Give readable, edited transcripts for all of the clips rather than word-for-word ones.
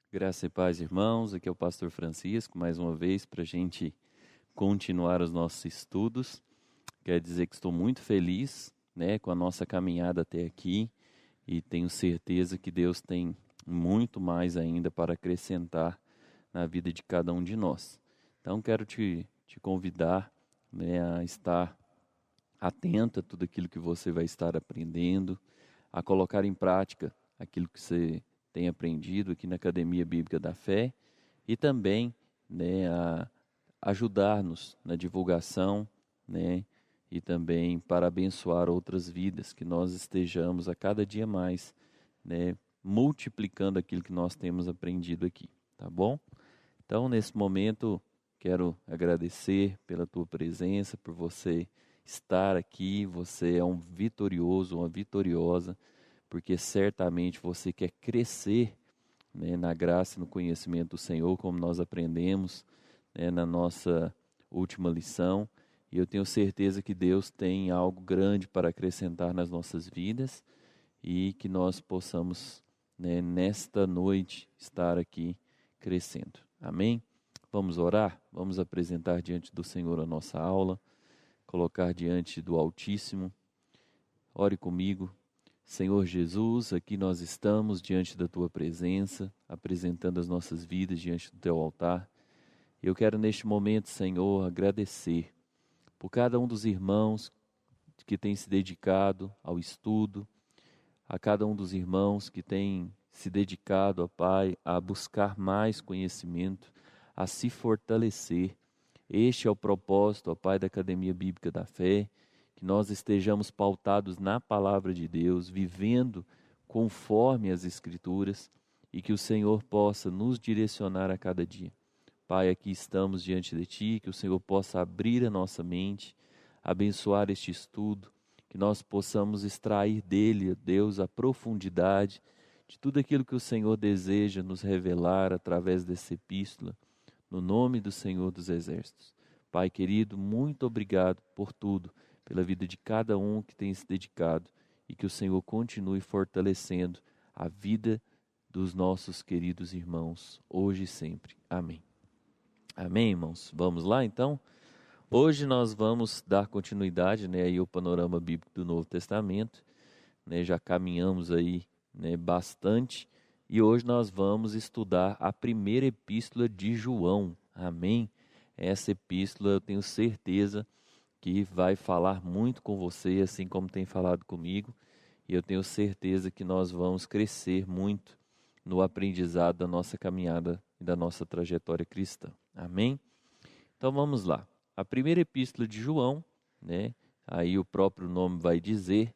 Graça e paz, irmãos. Aqui é o pastor Francisco, mais uma vez, para a gente continuar os nossos estudos. Quero dizer que estou muito feliz, com a nossa caminhada até aqui e tenho certeza que Deus tem muito mais ainda para acrescentar na vida de cada um de nós. Então, quero te convidar, a estar atento a tudo aquilo que você vai estar aprendendo, a colocar em prática aquilo que você tem aprendido aqui na Academia Bíblica da Fé e também, a ajudar-nos na divulgação, e também para abençoar outras vidas, que nós estejamos a cada dia mais, multiplicando aquilo que nós temos aprendido aqui, tá bom? Então, nesse momento, quero agradecer pela tua presença, por você estar aqui. Você é um vitorioso, uma vitoriosa, porque certamente você quer crescer, na graça e no conhecimento do Senhor, como nós aprendemos, na nossa última lição. E eu tenho certeza que Deus tem algo grande para acrescentar nas nossas vidas e que nós possamos, nesta noite, estar aqui crescendo. Amém? Vamos orar? Vamos apresentar diante do Senhor a nossa aula, colocar diante do Altíssimo. Ore comigo. Senhor Jesus, aqui nós estamos diante da Tua presença, apresentando as nossas vidas diante do Teu altar. Eu quero neste momento, Senhor, agradecer por cada um dos irmãos que tem se dedicado ao estudo, a cada um dos irmãos que tem se dedicado, ó Pai, a buscar mais conhecimento, a se fortalecer. Este é o propósito, ó Pai, da Academia Bíblica da Fé, que nós estejamos pautados na Palavra de Deus, vivendo conforme as Escrituras e que o Senhor possa nos direcionar a cada dia. Pai, aqui estamos diante de Ti, que o Senhor possa abrir a nossa mente, abençoar este estudo, que nós possamos extrair dele, Deus, a profundidade de tudo aquilo que o Senhor deseja nos revelar através dessa epístola, no nome do Senhor dos Exércitos. Pai querido, muito obrigado por tudo, pela vida de cada um que tem se dedicado e que o Senhor continue fortalecendo a vida dos nossos queridos irmãos, hoje e sempre. Amém. Amém, irmãos? Vamos lá, então? Hoje nós vamos dar continuidade, aí ao panorama bíblico do Novo Testamento, já caminhamos aí, bastante, e hoje nós vamos estudar a primeira epístola de João. Amém? Essa epístola eu tenho certeza que vai falar muito com você, assim como tem falado comigo, e eu tenho certeza que nós vamos crescer muito no aprendizado da nossa caminhada e da nossa trajetória cristã. Amém? Então vamos lá. A primeira epístola de João, aí o próprio nome vai dizer,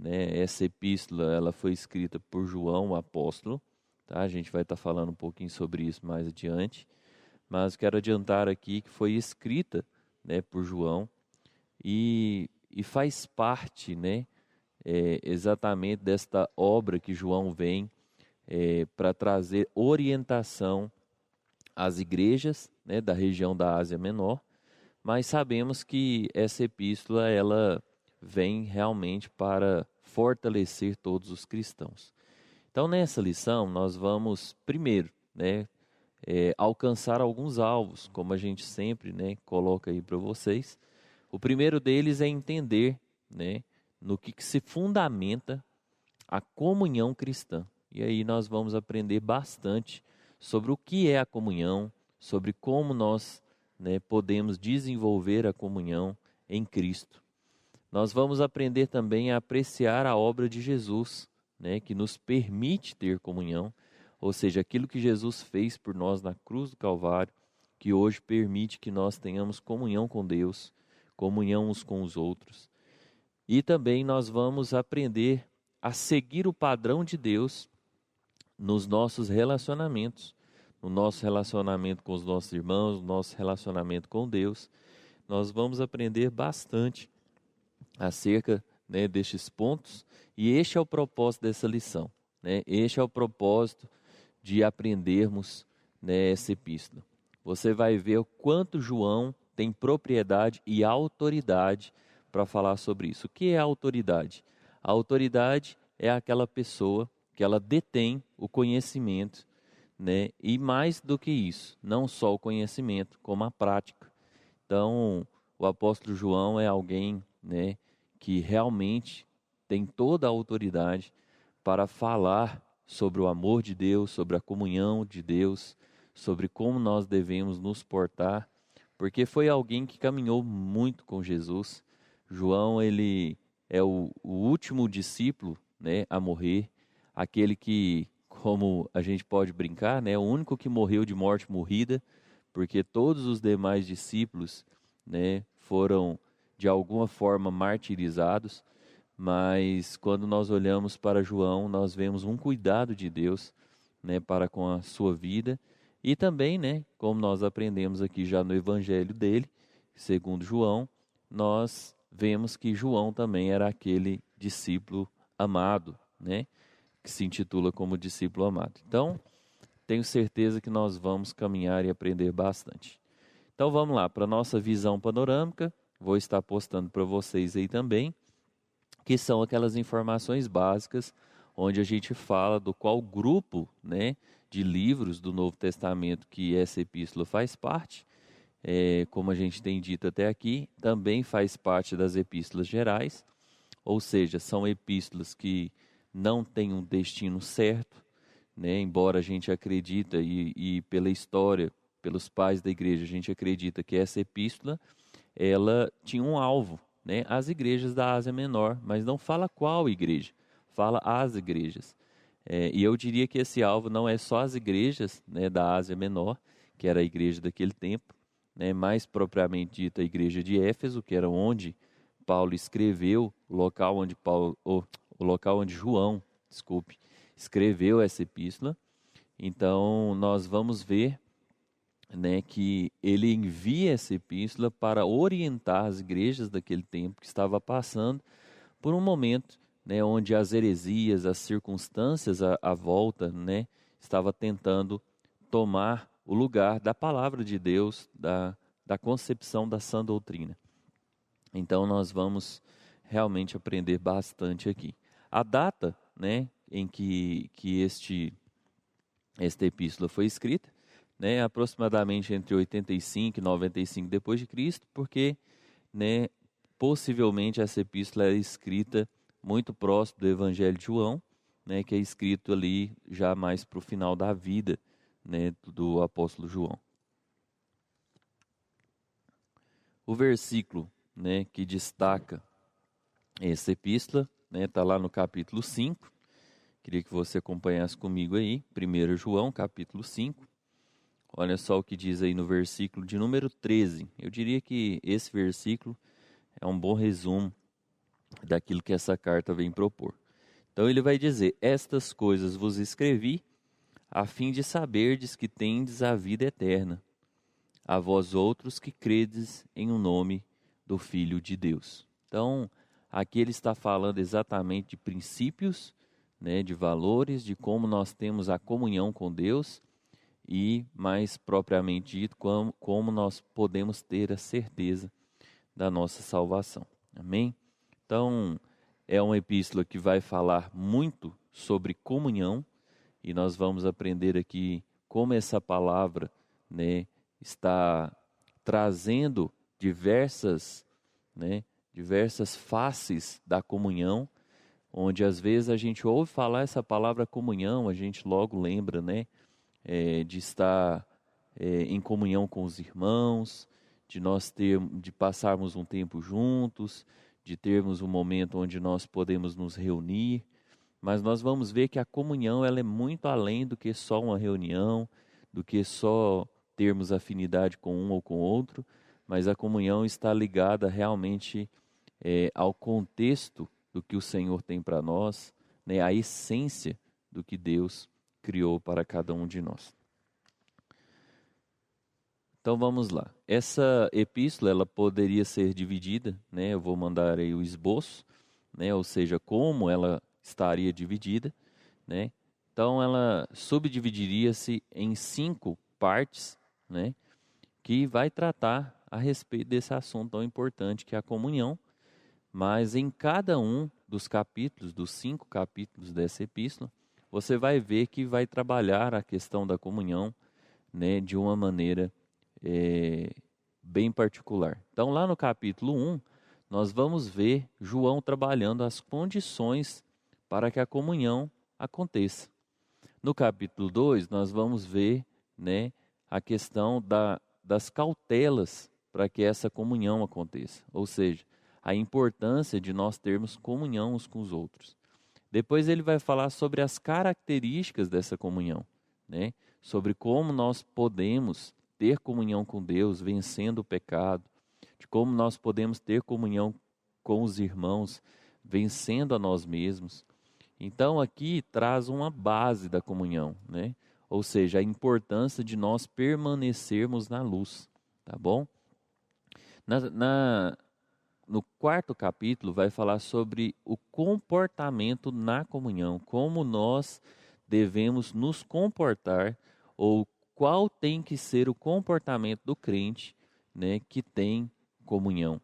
essa epístola ela foi escrita por João, o apóstolo, tá? A gente vai estar falando um pouquinho sobre isso mais adiante, mas quero adiantar aqui que foi escrita, por João, e faz parte, exatamente desta obra que João vem para trazer orientação às igrejas, da região da Ásia Menor, mas sabemos que essa epístola ela vem realmente para fortalecer todos os cristãos. Então nessa lição nós vamos primeiro, alcançar alguns alvos, como a gente sempre, coloca aí para vocês. O primeiro deles é entender, no que se fundamenta a comunhão cristã. E aí nós vamos aprender bastante sobre o que é a comunhão, sobre como nós, podemos desenvolver a comunhão em Cristo. Nós vamos aprender também a apreciar a obra de Jesus, que nos permite ter comunhão, ou seja, aquilo que Jesus fez por nós na cruz do Calvário, que hoje permite que nós tenhamos comunhão com Deus, comunhão uns com os outros. E também nós vamos aprender a seguir o padrão de Deus nos nossos relacionamentos, no nosso relacionamento com os nossos irmãos, no nosso relacionamento com Deus. Nós vamos aprender bastante acerca, destes pontos, e este é o propósito dessa lição, Este é o propósito de aprendermos, essa epístola. Você vai ver o quanto João tem propriedade e autoridade para falar sobre isso. O que é autoridade? A autoridade é aquela pessoa que ela detém o conhecimento, né? E mais do que isso, não só o conhecimento, como a prática. Então, o apóstolo João é alguém, né, que realmente tem toda a autoridade para falar sobre o amor de Deus, sobre a comunhão de Deus, sobre como nós devemos nos portar, porque foi alguém que caminhou muito com Jesus. João, ele é o último discípulo, né, a morrer, aquele que, como a gente pode brincar, né, o único que morreu de morte morrida, porque todos os demais discípulos, né, foram de alguma forma martirizados, mas quando nós olhamos para João, nós vemos um cuidado de Deus, né, para com a sua vida e também, né, como nós aprendemos aqui já no evangelho dele, segundo João, nós vemos que João também era aquele discípulo amado, né, que se intitula como discípulo amado. Então, tenho certeza que nós vamos caminhar e aprender bastante. Então vamos lá, para a nossa visão panorâmica, vou estar postando para vocês aí também, que são aquelas informações básicas, onde a gente fala do qual grupo, né, de livros do Novo Testamento que essa epístola faz parte. Como a gente tem dito até aqui, também faz parte das epístolas gerais, ou seja, são epístolas que não têm um destino certo, né, embora a gente acredita e pela história, pelos pais da igreja, a gente acredita que essa epístola, ela tinha um alvo, né, as igrejas da Ásia Menor, mas não fala qual igreja, fala as igrejas. E eu diria que esse alvo não é só as igrejas, né, da Ásia Menor, que era a igreja daquele tempo, né, mais propriamente dita a igreja de Éfeso, que era onde Paulo escreveu, o local onde João, desculpe, escreveu essa epístola. Então, nós vamos ver, né, que ele envia essa epístola para orientar as igrejas daquele tempo que estava passando por um momento, né, onde as heresias, as circunstâncias à volta, né, estava tentando tomar o lugar da palavra de Deus, da concepção da sã doutrina. Então nós vamos realmente aprender bastante aqui. A data, né, em que esta epístola foi escrita, né, aproximadamente entre 85 e 95 depois de Cristo, porque, né, possivelmente essa epístola é escrita muito próximo do Evangelho de João, né, que é escrito ali já mais para o final da vida, né, do apóstolo João. O versículo, né, que destaca essa epístola, né, está lá no capítulo 5. Queria que você acompanhasse comigo aí, 1 João, capítulo 5. Olha só o que diz aí no versículo de número 13. Eu diria que esse versículo é um bom resumo daquilo que essa carta vem propor. Então ele vai dizer: estas coisas vos escrevi, a fim de saberdes que tendes a vida eterna, a vós outros que credes em o nome do Filho de Deus. Então, aqui ele está falando exatamente de princípios, né, de valores, de como nós temos a comunhão com Deus e, mais propriamente dito, como nós podemos ter a certeza da nossa salvação. Amém? Então, é uma epístola que vai falar muito sobre comunhão e nós vamos aprender aqui como essa palavra, né, está trazendo diversas faces da comunhão, onde às vezes a gente ouve falar essa palavra comunhão, a gente logo lembra, né, de estar em comunhão com os irmãos, de passarmos um tempo juntos, de termos um momento onde nós podemos nos reunir, mas nós vamos ver que a comunhão ela é muito além do que só uma reunião, do que só termos afinidade com um ou com outro, mas a comunhão está ligada realmente ao contexto do que o Senhor tem para nós, né, à essência do que Deus criou para cada um de nós. Então vamos lá. Essa epístola ela poderia ser dividida, né? Eu vou mandar aí o esboço, né? Ou seja, como ela estaria dividida, né? Então ela subdividiria-se em 5 partes, né? Que vai tratar a respeito desse assunto tão importante que é a comunhão, mas em cada um dos capítulos, dos 5 capítulos dessa epístola, você vai ver que vai trabalhar a questão da comunhão, né, de uma maneira bem particular. Então, lá no capítulo 1, nós vamos ver João trabalhando as condições para que a comunhão aconteça. No capítulo 2, nós vamos ver, né, a questão das cautelas para que essa comunhão aconteça, ou seja, a importância de nós termos comunhão uns com os outros. Depois ele vai falar sobre as características dessa comunhão, né, sobre como nós podemos ter comunhão com Deus, vencendo o pecado, de como nós podemos ter comunhão com os irmãos, vencendo a nós mesmos. Então aqui traz uma base da comunhão, né? Ou seja, a importância de nós permanecermos na luz, tá bom? No quarto capítulo vai falar sobre o comportamento na comunhão, como nós devemos nos comportar, ou qual tem que ser o comportamento do crente, né, que tem comunhão.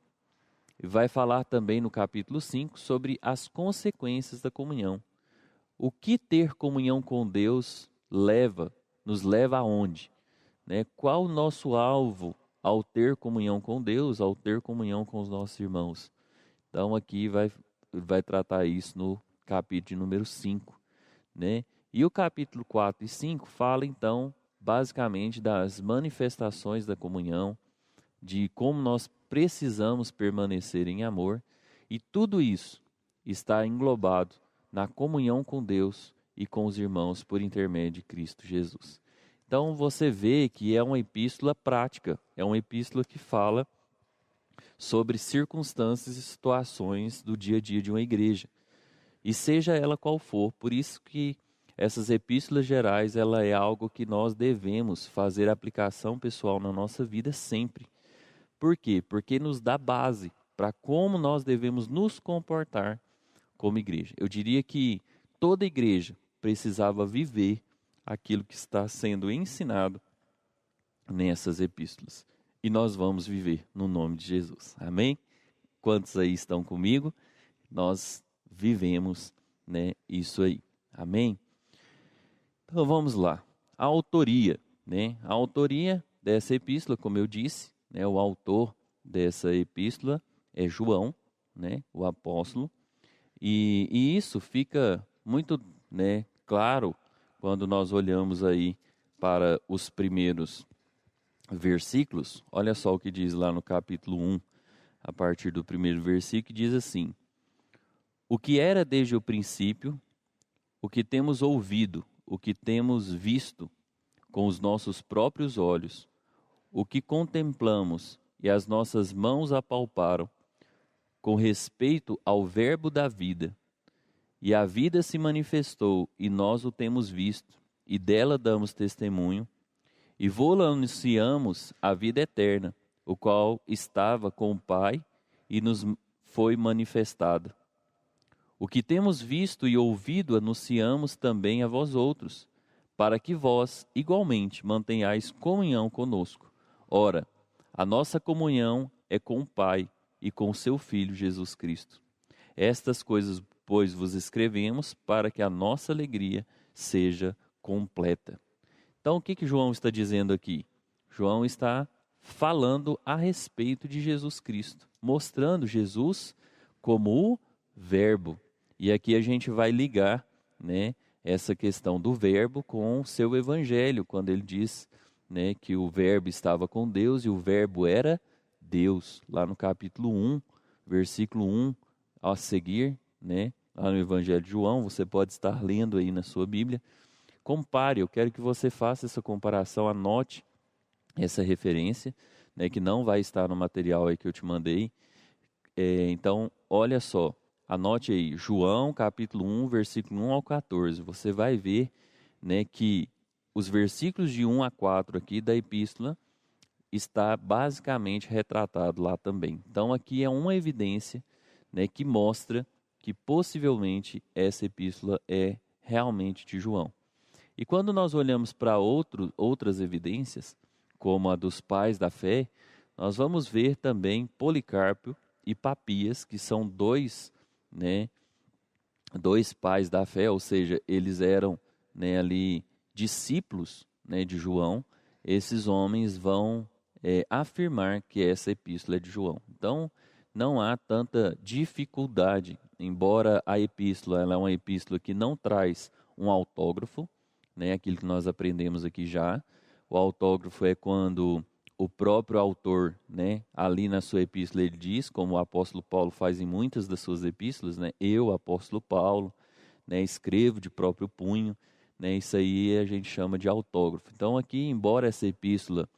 E vai falar também no capítulo 5 sobre as consequências da comunhão. O que ter comunhão com Deus nos leva aonde? Né? Qual o nosso alvo ao ter comunhão com Deus, ao ter comunhão com os nossos irmãos? Então aqui vai tratar isso no capítulo número 5. Né? E o capítulo 4 e 5 fala então basicamente das manifestações da comunhão, de como nós precisamos permanecer em amor, e tudo isso está englobado na comunhão com Deus e com os irmãos por intermédio de Cristo Jesus. Então você vê que é uma epístola prática, é uma epístola que fala sobre circunstâncias e situações do dia a dia de uma igreja, e seja ela qual for. Por isso que essas epístolas gerais, ela é algo que nós devemos fazer aplicação pessoal na nossa vida sempre. Por quê? Porque nos dá base para como nós devemos nos comportar como igreja. Eu diria que toda igreja precisava viver aquilo que está sendo ensinado nessas epístolas. E nós vamos viver no nome de Jesus. Amém? Quantos aí estão comigo? Nós vivemos, né, isso aí. Amém? Então vamos lá. A autoria, né? A autoria dessa epístola, como eu disse, né, o autor dessa epístola é João, né, o apóstolo. E isso fica muito, né, claro quando nós olhamos aí para os primeiros versículos. Olha só o que diz lá no capítulo 1, a partir do primeiro versículo, diz assim: o que era desde o princípio, o que temos ouvido, o que temos visto com os nossos próprios olhos, o que contemplamos e as nossas mãos apalparam, com respeito ao verbo da vida. E a vida se manifestou, e nós o temos visto, e dela damos testemunho, e vô-la anunciamos a vida eterna, o qual estava com o Pai e nos foi manifestada. O que temos visto e ouvido anunciamos também a vós outros, para que vós, igualmente, mantenhais comunhão conosco. Ora, a nossa comunhão é com o Pai e com seu Filho Jesus Cristo. Estas coisas, pois, vos escrevemos para que a nossa alegria seja completa. Então, o que João está dizendo aqui? João está falando a respeito de Jesus Cristo, mostrando Jesus como o Verbo. E aqui a gente vai ligar, né, essa questão do Verbo com o seu Evangelho, quando ele diz, né, que o Verbo estava com Deus e o Verbo era Deus. Lá no capítulo 1, versículo 1, a seguir, né, lá no Evangelho de João, você pode estar lendo aí na sua Bíblia. Compare, eu quero que você faça essa comparação, anote essa referência, né, que não vai estar no material aí que eu te mandei. Então, olha só, anote aí, João capítulo 1, versículo 1 ao 14. Você vai ver, né, que os versículos de 1 a 4 aqui da epístola está basicamente retratado lá também. Então, aqui é uma evidência, né, que mostra que possivelmente essa epístola é realmente de João. E quando nós olhamos para outras evidências, como a dos pais da fé, nós vamos ver também Policarpo e Papias, que são dois, né, dois pais da fé, ou seja, eles eram, né, ali discípulos, né, de João. Esses homens vão afirmar que essa epístola é de João. Então, não há tanta dificuldade, embora a epístola ela é uma epístola que não traz um autógrafo, né, aquilo que nós aprendemos aqui já. O autógrafo é quando o próprio autor, né, ali na sua epístola ele diz, como o apóstolo Paulo faz em muitas das suas epístolas, né, eu, apóstolo Paulo, né, escrevo de próprio punho, né, isso aí a gente chama de autógrafo. Então aqui, embora essa epístola,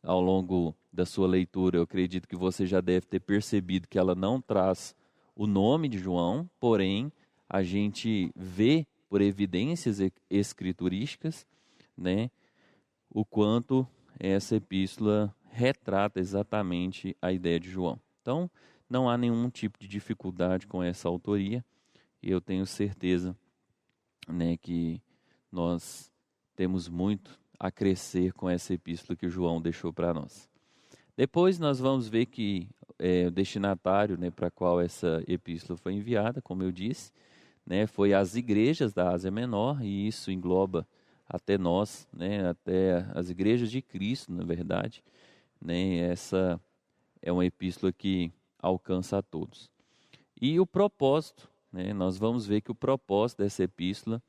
ao longo da sua leitura, eu acredito que você já deve ter percebido que ela não traz o nome de João, porém a gente vê por evidências escriturísticas, né, o quanto essa epístola retrata exatamente a ideia de João. Então, não há nenhum tipo de dificuldade com essa autoria, e eu tenho certeza, né, que nós temos muito a crescer com essa epístola que João deixou para nós. Depois nós vamos ver que o destinatário, né, para qual essa epístola foi enviada, como eu disse, né, foi às igrejas da Ásia Menor, e isso engloba até nós, né, até as igrejas de Cristo, na verdade, né, essa é uma epístola que alcança a todos. E o propósito, né, nós vamos ver que o propósito dessa epístola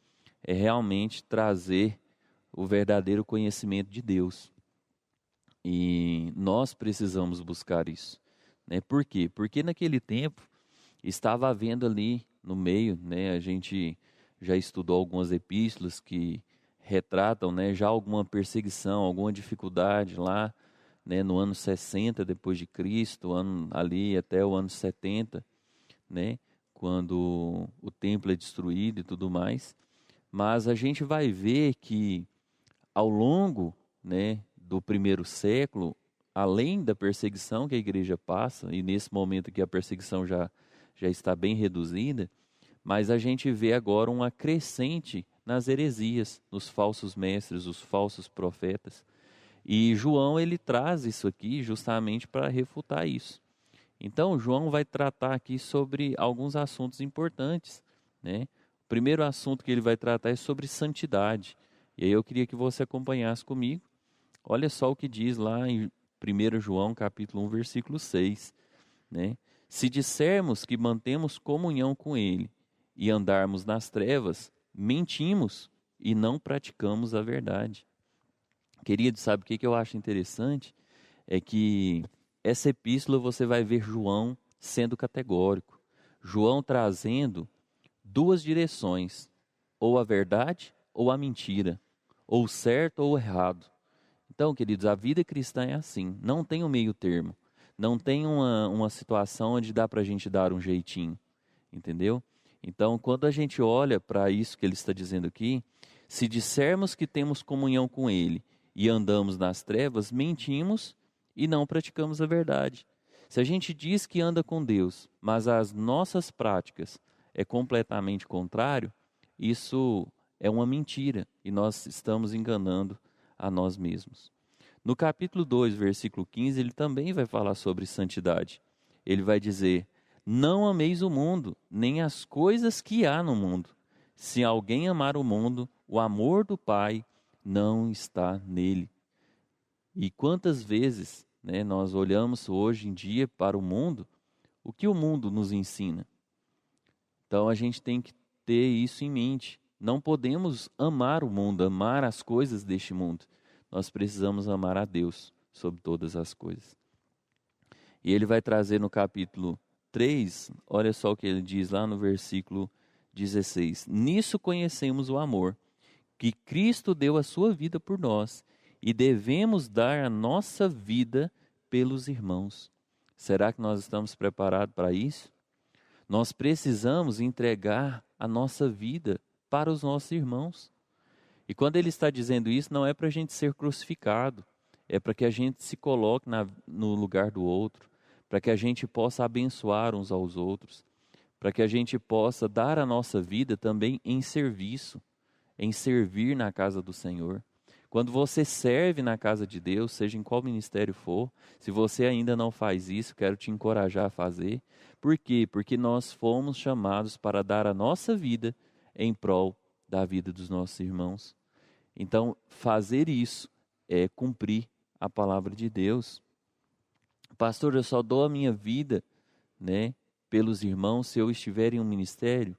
é realmente trazer o verdadeiro conhecimento de Deus. E nós precisamos buscar isso, né? Por quê? Porque naquele tempo estava havendo ali no meio, né? A gente já estudou algumas epístolas que retratam, né, já alguma perseguição, alguma dificuldade lá, né, no ano 60 depois de Cristo, ano ali até o ano 70, né, quando o templo é destruído e tudo mais. Mas a gente vai ver que ao longo, né, do primeiro século, além da perseguição que a igreja passa, e nesse momento que a perseguição já está bem reduzida, mas a gente vê agora uma crescente nas heresias, nos falsos mestres, os falsos profetas. E João ele traz isso aqui justamente para refutar isso. Então, João vai tratar aqui sobre alguns assuntos importantes, né? O primeiro assunto que ele vai tratar é sobre santidade. E aí eu queria que você acompanhasse comigo. Olha só o que diz lá em 1 João, capítulo 1, versículo 6, né? Se dissermos que mantemos comunhão com ele e andarmos nas trevas, mentimos e não praticamos a verdade. Querido, sabe o que eu acho interessante? É que essa epístola você vai ver João sendo categórico. João trazendo duas direções, ou a verdade ou a mentira, ou certo ou errado. Então, queridos, a vida cristã é assim, não tem um meio termo, não tem uma situação onde dá para a gente dar um jeitinho, entendeu? Então, quando a gente olha para isso que ele está dizendo aqui, se dissermos que temos comunhão com ele e andamos nas trevas, mentimos e não praticamos a verdade. Se a gente diz que anda com Deus, mas as nossas práticas é completamente contrário, isso é uma mentira e nós estamos enganando a nós mesmos. No capítulo 2, versículo 15, ele também vai falar sobre santidade. Ele vai dizer: não ameis o mundo, nem as coisas que há no mundo. Se alguém amar o mundo, o amor do Pai não está nele. E quantas vezes, né, nós olhamos hoje em dia para o mundo, o que o mundo nos ensina? Então a gente tem que ter isso em mente. Não podemos amar o mundo, amar as coisas deste mundo. Nós precisamos amar a Deus sobre todas as coisas. E ele vai trazer no capítulo 3, olha só o que ele diz lá no versículo 16. Nisso conhecemos o amor, que Cristo deu a sua vida por nós, e devemos dar a nossa vida pelos irmãos. Será que nós estamos preparados para isso? Nós precisamos entregar a nossa vida para os nossos irmãos. E quando ele está dizendo isso, não é para a gente ser crucificado, é para que a gente se coloque no lugar do outro, para que a gente possa abençoar uns aos outros, para que a gente possa dar a nossa vida também em serviço, em servir na casa do Senhor. Quando você serve na casa de Deus, seja em qual ministério for, se você ainda não faz isso, quero te encorajar a fazer. Por quê? Porque nós fomos chamados para dar a nossa vida em prol da vida dos nossos irmãos. Então, fazer isso é cumprir a palavra de Deus. Pastor, eu só dou a minha vida, né, pelos irmãos se eu estiver em um ministério?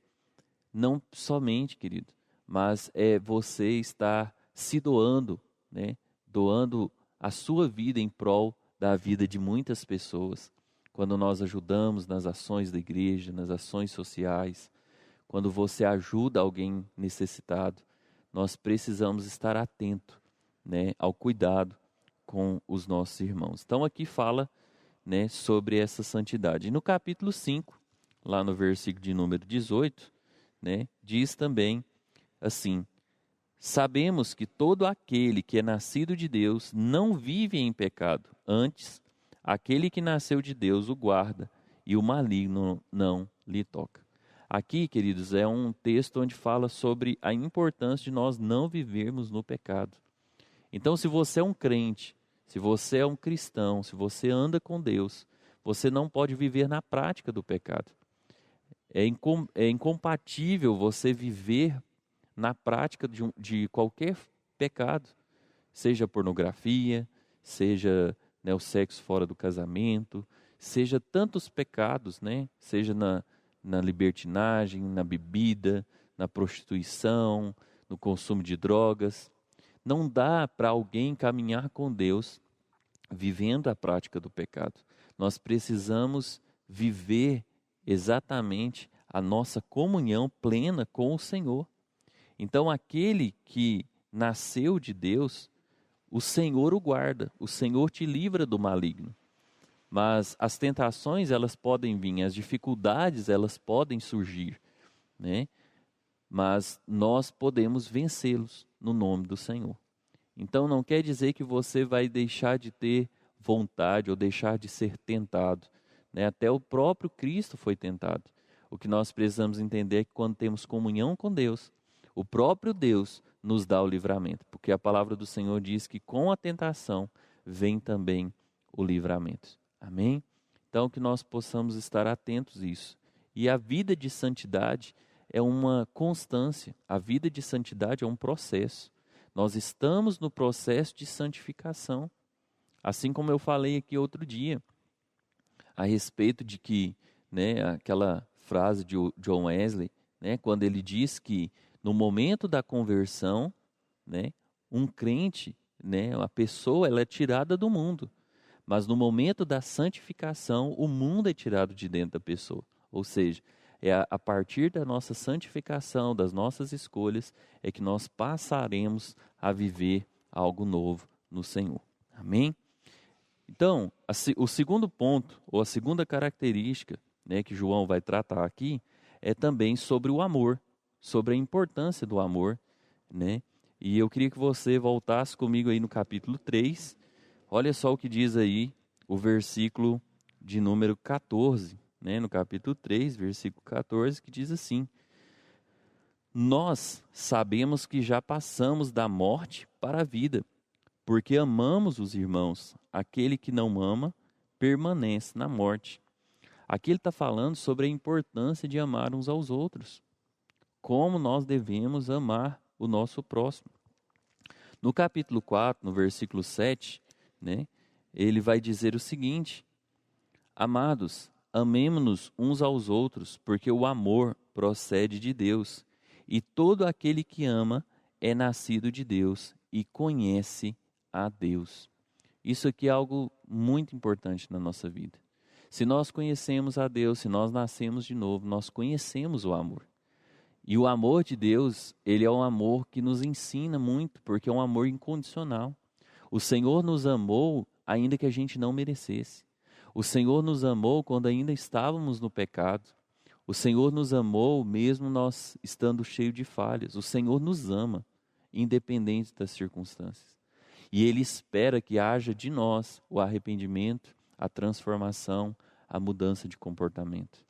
Não somente, querido, mas é você estar se doando, né, doando a sua vida em prol da vida de muitas pessoas. Quando nós ajudamos nas ações da igreja, nas ações sociais, quando você ajuda alguém necessitado, nós precisamos estar atento, né, ao cuidado com os nossos irmãos. Então aqui fala, né, sobre essa santidade. E no capítulo 5, lá no versículo de número 18, né, diz também assim: sabemos que todo aquele que é nascido de Deus não vive em pecado. Antes, aquele que nasceu de Deus o guarda, e o maligno não lhe toca. Aqui, queridos, é um texto onde fala sobre a importância de nós não vivermos no pecado. Então, se você é um crente, se você é um cristão, se você anda com Deus, você não pode viver na prática do pecado. É incompatível você viver na prática de qualquer pecado, seja pornografia, seja, né, o sexo fora do casamento, seja tantos pecados, né, seja na libertinagem, na bebida, na prostituição, no consumo de drogas. Não dá para alguém caminhar com Deus vivendo a prática do pecado. Nós precisamos viver exatamente a nossa comunhão plena com o Senhor. Então, aquele que nasceu de Deus, o Senhor o guarda, o Senhor te livra do maligno. Mas as tentações, elas podem vir, as dificuldades, elas podem surgir, né? Mas nós podemos vencê-los no nome do Senhor. Então não quer dizer que você vai deixar de ter vontade ou deixar de ser tentado, né? Até o próprio Cristo foi tentado. O que nós precisamos entender é que quando temos comunhão com Deus, o próprio Deus nos dá o livramento, porque a palavra do Senhor diz que com a tentação vem também o livramento. Amém? Então que nós possamos estar atentos a isso. E a vida de santidade é uma constância, a vida de santidade é um processo. Nós estamos no processo de santificação. Assim como eu falei aqui outro dia, a respeito de que, né, aquela frase de John Wesley, né, quando ele diz que no momento da conversão, né, um crente, né, uma pessoa, ela é tirada do mundo. Mas no momento da santificação, o mundo é tirado de dentro da pessoa. Ou seja, é a partir da nossa santificação, das nossas escolhas, é que nós passaremos a viver algo novo no Senhor. Amém? Então, o segundo ponto, ou a segunda característica, né, que João vai tratar aqui, é também sobre o amor, sobre a importância do amor, né? E eu queria que você voltasse comigo aí no capítulo 3, olha só o que diz aí o versículo de número 14, né? No capítulo 3, versículo 14, que diz assim: nós sabemos que já passamos da morte para a vida, porque amamos os irmãos. Aquele que não ama permanece na morte. Aqui ele está falando sobre a importância de amar uns aos outros. Como nós devemos amar o nosso próximo. No capítulo 4, no versículo 7, né, ele vai dizer o seguinte: amados, amemo-nos uns aos outros, porque o amor procede de Deus, e todo aquele que ama é nascido de Deus e conhece a Deus. Isso aqui é algo muito importante na nossa vida. Se nós conhecemos a Deus, se nós nascemos de novo, nós conhecemos o amor. E o amor de Deus, ele é um amor que nos ensina muito, porque é um amor incondicional. O Senhor nos amou ainda que a gente não merecesse. O Senhor nos amou quando ainda estávamos no pecado. O Senhor nos amou mesmo nós estando cheios de falhas. O Senhor nos ama, independente das circunstâncias. E Ele espera que haja de nós o arrependimento, a transformação, a mudança de comportamento.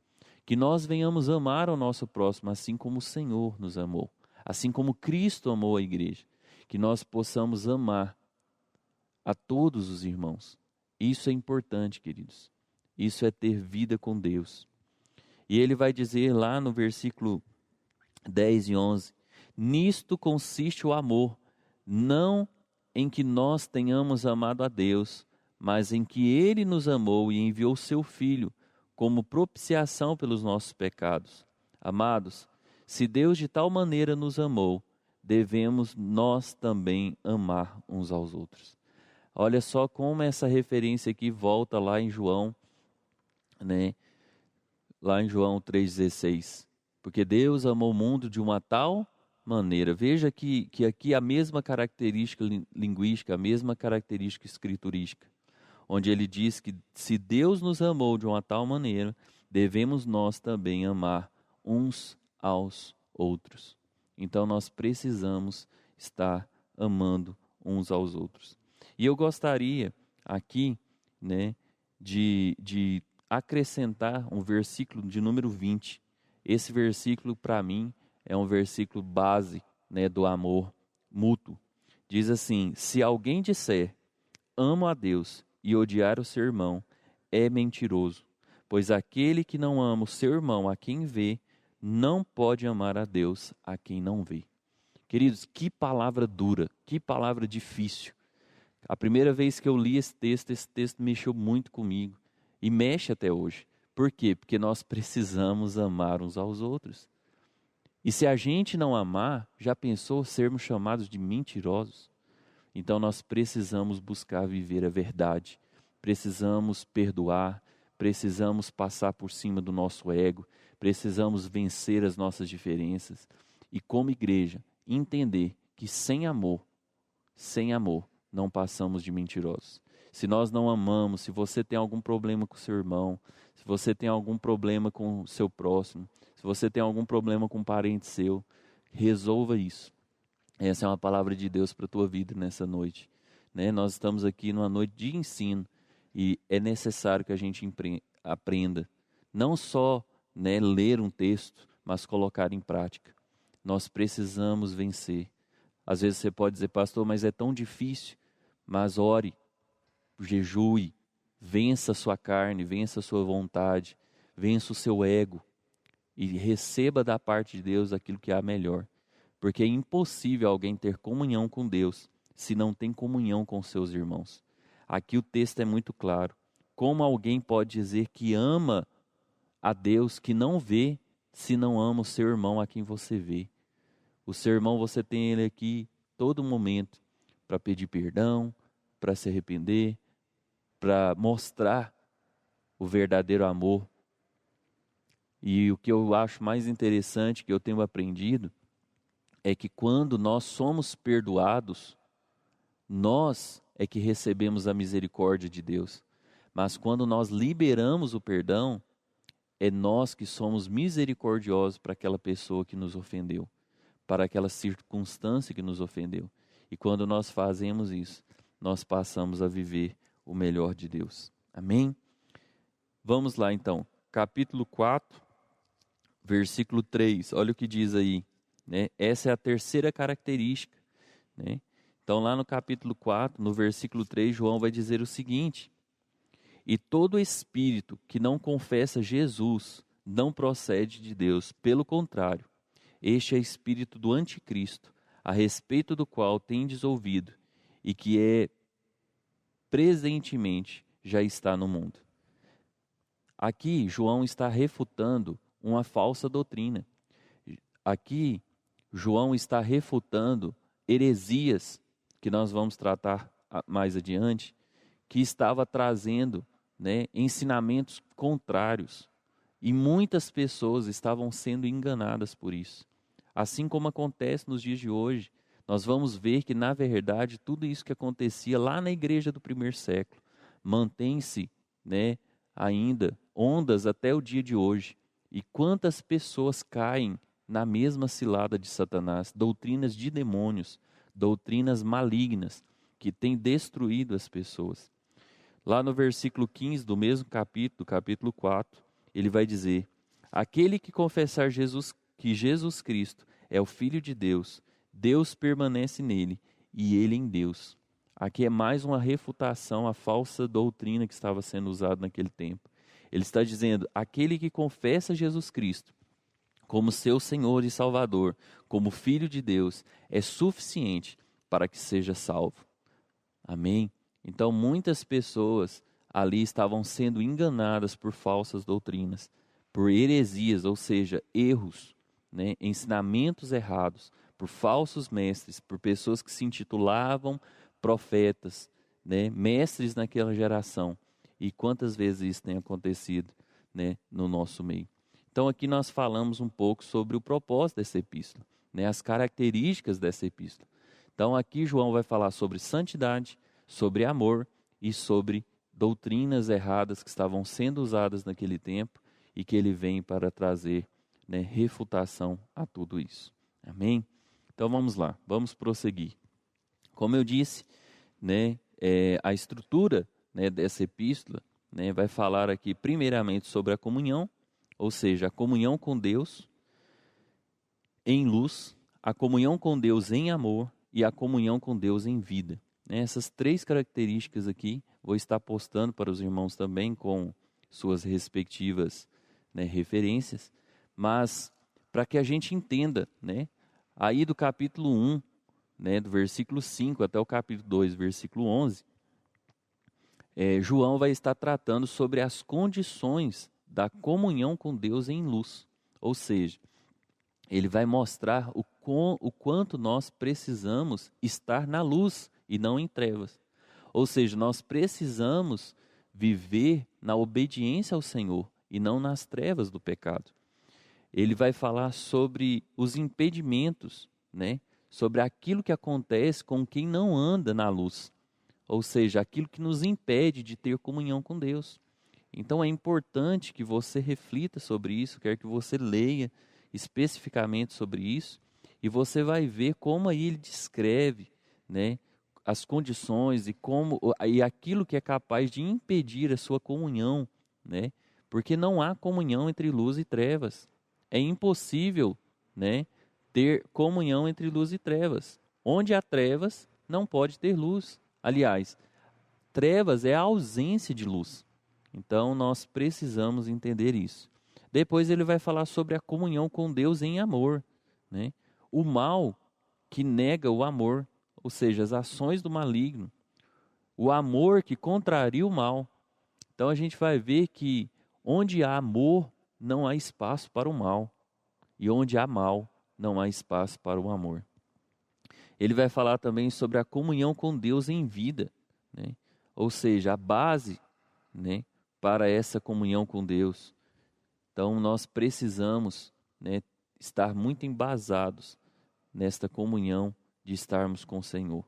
Que nós venhamos amar o nosso próximo assim como o Senhor nos amou, assim como Cristo amou a igreja. que nós possamos amar a todos os irmãos. Isso é importante, queridos. Isso é ter vida com Deus. E ele vai dizer lá no versículo 10 e 11, nisto consiste o amor, não em que nós tenhamos amado a Deus, mas em que Ele nos amou e enviou seu Filho como propiciação pelos nossos pecados. Amados, se Deus de tal maneira nos amou, devemos nós também amar uns aos outros. Olha só como essa referência aqui volta lá em João, né? Lá em João 3,16. Porque Deus amou o mundo de uma tal maneira. Veja que aqui a mesma característica linguística, a mesma característica escriturística, onde ele diz que se Deus nos amou de uma tal maneira, devemos nós também amar uns aos outros. Então nós precisamos estar amando uns aos outros. E eu gostaria aqui, né, de acrescentar um versículo de número 20. Esse versículo, para mim, é um versículo base, né, do amor mútuo. Diz assim: se alguém disser, amo a Deus, e odiar o seu irmão, é mentiroso. Pois aquele que não ama o seu irmão a quem vê, não pode amar a Deus a quem não vê. Queridos, que palavra dura, que palavra difícil. A primeira vez que eu li esse texto mexeu muito comigo. E mexe até hoje. Por quê? Porque nós precisamos amar uns aos outros. E se a gente não amar, já pensou sermos chamados de mentirosos? Então nós precisamos buscar viver a verdade. Precisamos perdoar. Precisamos passar por cima do nosso ego. Precisamos vencer as nossas diferenças. E como igreja, entender que sem amor, não passamos de mentirosos. Se nós não amamos, se você tem algum problema com seu irmão, se você tem algum problema com o seu próximo, se você tem algum problema com um parente seu, resolva isso. Essa é uma palavra de Deus para a tua vida nessa noite. Né? Nós estamos aqui numa noite de ensino e é necessário que a gente aprenda, não só, né, ler um texto, mas colocar em prática. Nós precisamos vencer. Às vezes você pode dizer, pastor, mas é tão difícil. Mas ore, jejue, vença a sua carne, vença a sua vontade, vença o seu ego e receba da parte de Deus aquilo que há melhor. Porque é impossível alguém ter comunhão com Deus se não tem comunhão com seus irmãos. Aqui o texto é muito claro. Como alguém pode dizer que ama a Deus que não vê, se não ama o seu irmão a quem você vê? O seu irmão, você tem ele aqui todo momento para pedir perdão, para se arrepender, para mostrar o verdadeiro amor. E o que eu acho mais interessante, que eu tenho aprendido, é que quando nós somos perdoados, nós é que recebemos a misericórdia de Deus. Mas quando nós liberamos o perdão, é nós que somos misericordiosos para aquela pessoa que nos ofendeu, para aquela circunstância que nos ofendeu. E quando nós fazemos isso, nós passamos a viver o melhor de Deus. Amém? Vamos lá então, capítulo 4, versículo 3. Olha o que diz aí, né? Essa é a terceira característica, né? Então lá no capítulo 4, no versículo 3, João vai dizer o seguinte: e todo espírito que não confessa Jesus não procede de Deus, pelo contrário, este é espírito do anticristo, a respeito do qual tendes ouvido, e que é presentemente já está no mundo. Aqui João está refutando uma falsa doutrina. Aqui João está refutando heresias, que nós vamos tratar mais adiante, que estava trazendo, né, ensinamentos contrários. E muitas pessoas estavam sendo enganadas por isso. Assim como acontece nos dias de hoje, nós vamos ver que, na verdade, tudo isso que acontecia lá na igreja do primeiro século mantém-se, né, ainda ondas até o dia de hoje. E quantas pessoas caem na mesma cilada de Satanás, doutrinas de demônios, doutrinas malignas, que têm destruído as pessoas. Lá no versículo 15 do mesmo capítulo, capítulo 4, ele vai dizer: aquele que confessar que Jesus Cristo é o Filho de Deus, Deus permanece nele e ele em Deus. Aqui é mais uma refutação à falsa doutrina que estava sendo usada naquele tempo. Ele está dizendo, aquele que confessa Jesus Cristo como seu Senhor e Salvador, como Filho de Deus, é suficiente para que seja salvo. Amém? Então muitas pessoas ali estavam sendo enganadas por falsas doutrinas, por heresias, ou seja, erros, né? Ensinamentos errados, por falsos mestres, por pessoas que se intitulavam profetas, né? Mestres naquela geração. E quantas vezes isso tem acontecido, né? No nosso meio. Então aqui nós falamos um pouco sobre o propósito dessa epístola, né? As características dessa epístola. Então aqui João vai falar sobre santidade, sobre amor e sobre doutrinas erradas que estavam sendo usadas naquele tempo e que ele vem para trazer, né, refutação a tudo isso. Amém? Então vamos lá, vamos prosseguir. Como eu disse, né, a estrutura, né, dessa epístola, né, vai falar aqui primeiramente sobre a comunhão, ou seja, a comunhão com Deus em luz, a comunhão com Deus em amor e a comunhão com Deus em vida. Essas três características aqui, vou estar postando para os irmãos também com suas respectivas, né, referências, mas para que a gente entenda, né, aí do capítulo 1, né, do versículo 5 até o capítulo 2, versículo 11, João vai estar tratando sobre as condições da comunhão com Deus em luz, ou seja, ele vai mostrar o quanto nós precisamos estar na luz e não em trevas. Ou seja, nós precisamos viver na obediência ao Senhor e não nas trevas do pecado. Ele vai falar sobre os impedimentos, né? Sobre aquilo que acontece com quem não anda na luz. Ou seja, aquilo que nos impede de ter comunhão com Deus. Então é importante que você reflita sobre isso, quero que você leia especificamente sobre isso, e você vai ver como aí ele descreve, né, as condições e aquilo que é capaz de impedir a sua comunhão, né? Porque não há comunhão entre luz e trevas. É impossível, né, ter comunhão entre luz e trevas. Onde há trevas, não pode ter luz. Aliás, trevas é a ausência de luz. Então nós precisamos entender isso. Depois ele vai falar sobre a comunhão com Deus em amor, né? O mal que nega o amor, ou seja, as ações do maligno. O amor que contraria o mal. Então a gente vai ver que onde há amor, não há espaço para o mal. E onde há mal, não há espaço para o amor. Ele vai falar também sobre a comunhão com Deus em vida, né? Ou seja, a base, né, para essa comunhão com Deus. Então nós precisamos, né, estar muito embasados nesta comunhão de estarmos com o Senhor.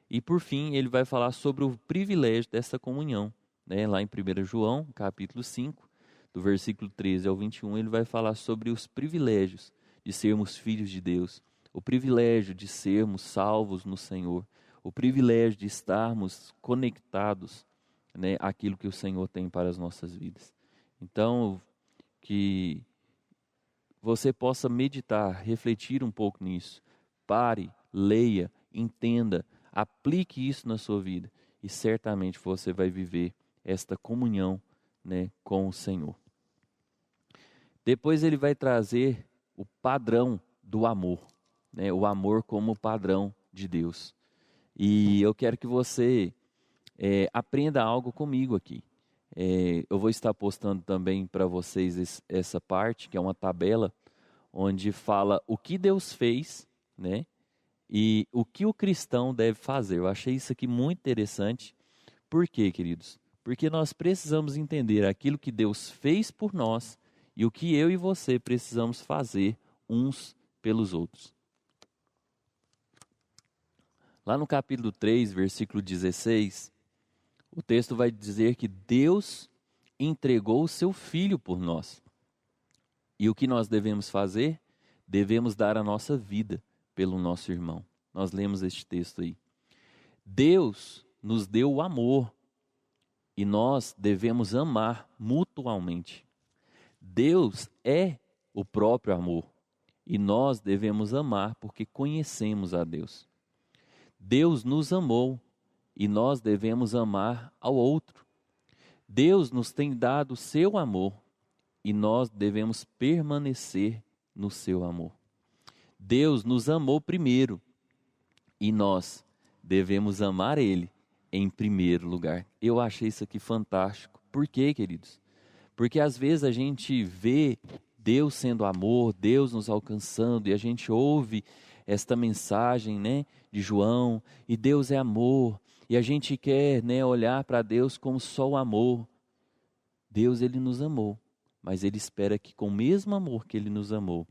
E por fim, ele vai falar sobre o privilégio dessa comunhão, né? Lá em 1 João, capítulo 5, do versículo 13 ao 21, ele vai falar sobre os privilégios de sermos filhos de Deus, o privilégio de sermos salvos no Senhor, o privilégio de estarmos conectados, né, àquilo que o Senhor tem para as nossas vidas. Então, que você possa meditar, refletir um pouco nisso. Pare, leia, entenda, aplique isso na sua vida e certamente você vai viver esta comunhão, né, com o Senhor. Depois ele vai trazer o padrão do amor, né, o amor como padrão de Deus. E eu quero que você aprenda algo comigo aqui. Eu vou estar postando também para vocês essa parte, que é uma tabela, onde fala o que Deus fez, né? E o que o cristão deve fazer. Eu achei isso aqui muito interessante. Por quê, queridos? Porque nós precisamos entender aquilo que Deus fez por nós e o que eu e você precisamos fazer uns pelos outros. Lá no capítulo 3, versículo 16, o texto vai dizer que Deus entregou o seu Filho por nós. E o que nós devemos fazer? Devemos dar a nossa vida pelo nosso irmão. Nós lemos este texto aí. Deus nos deu o amor e nós devemos amar mutualmente. Deus é o próprio amor e nós devemos amar porque conhecemos a Deus. Deus nos amou e nós devemos amar ao outro. Deus nos tem dado o seu amor e nós devemos permanecer no seu amor. Deus nos amou primeiro e nós devemos amar Ele em primeiro lugar. Eu achei isso aqui fantástico. Por quê, queridos? Porque às vezes a gente vê Deus sendo amor, Deus nos alcançando, e a gente ouve esta mensagem, né, de João, e Deus é amor, e a gente quer, né, olhar para Deus como só o amor. Deus, Ele nos amou, mas Ele espera que com o mesmo amor que Ele nos amou,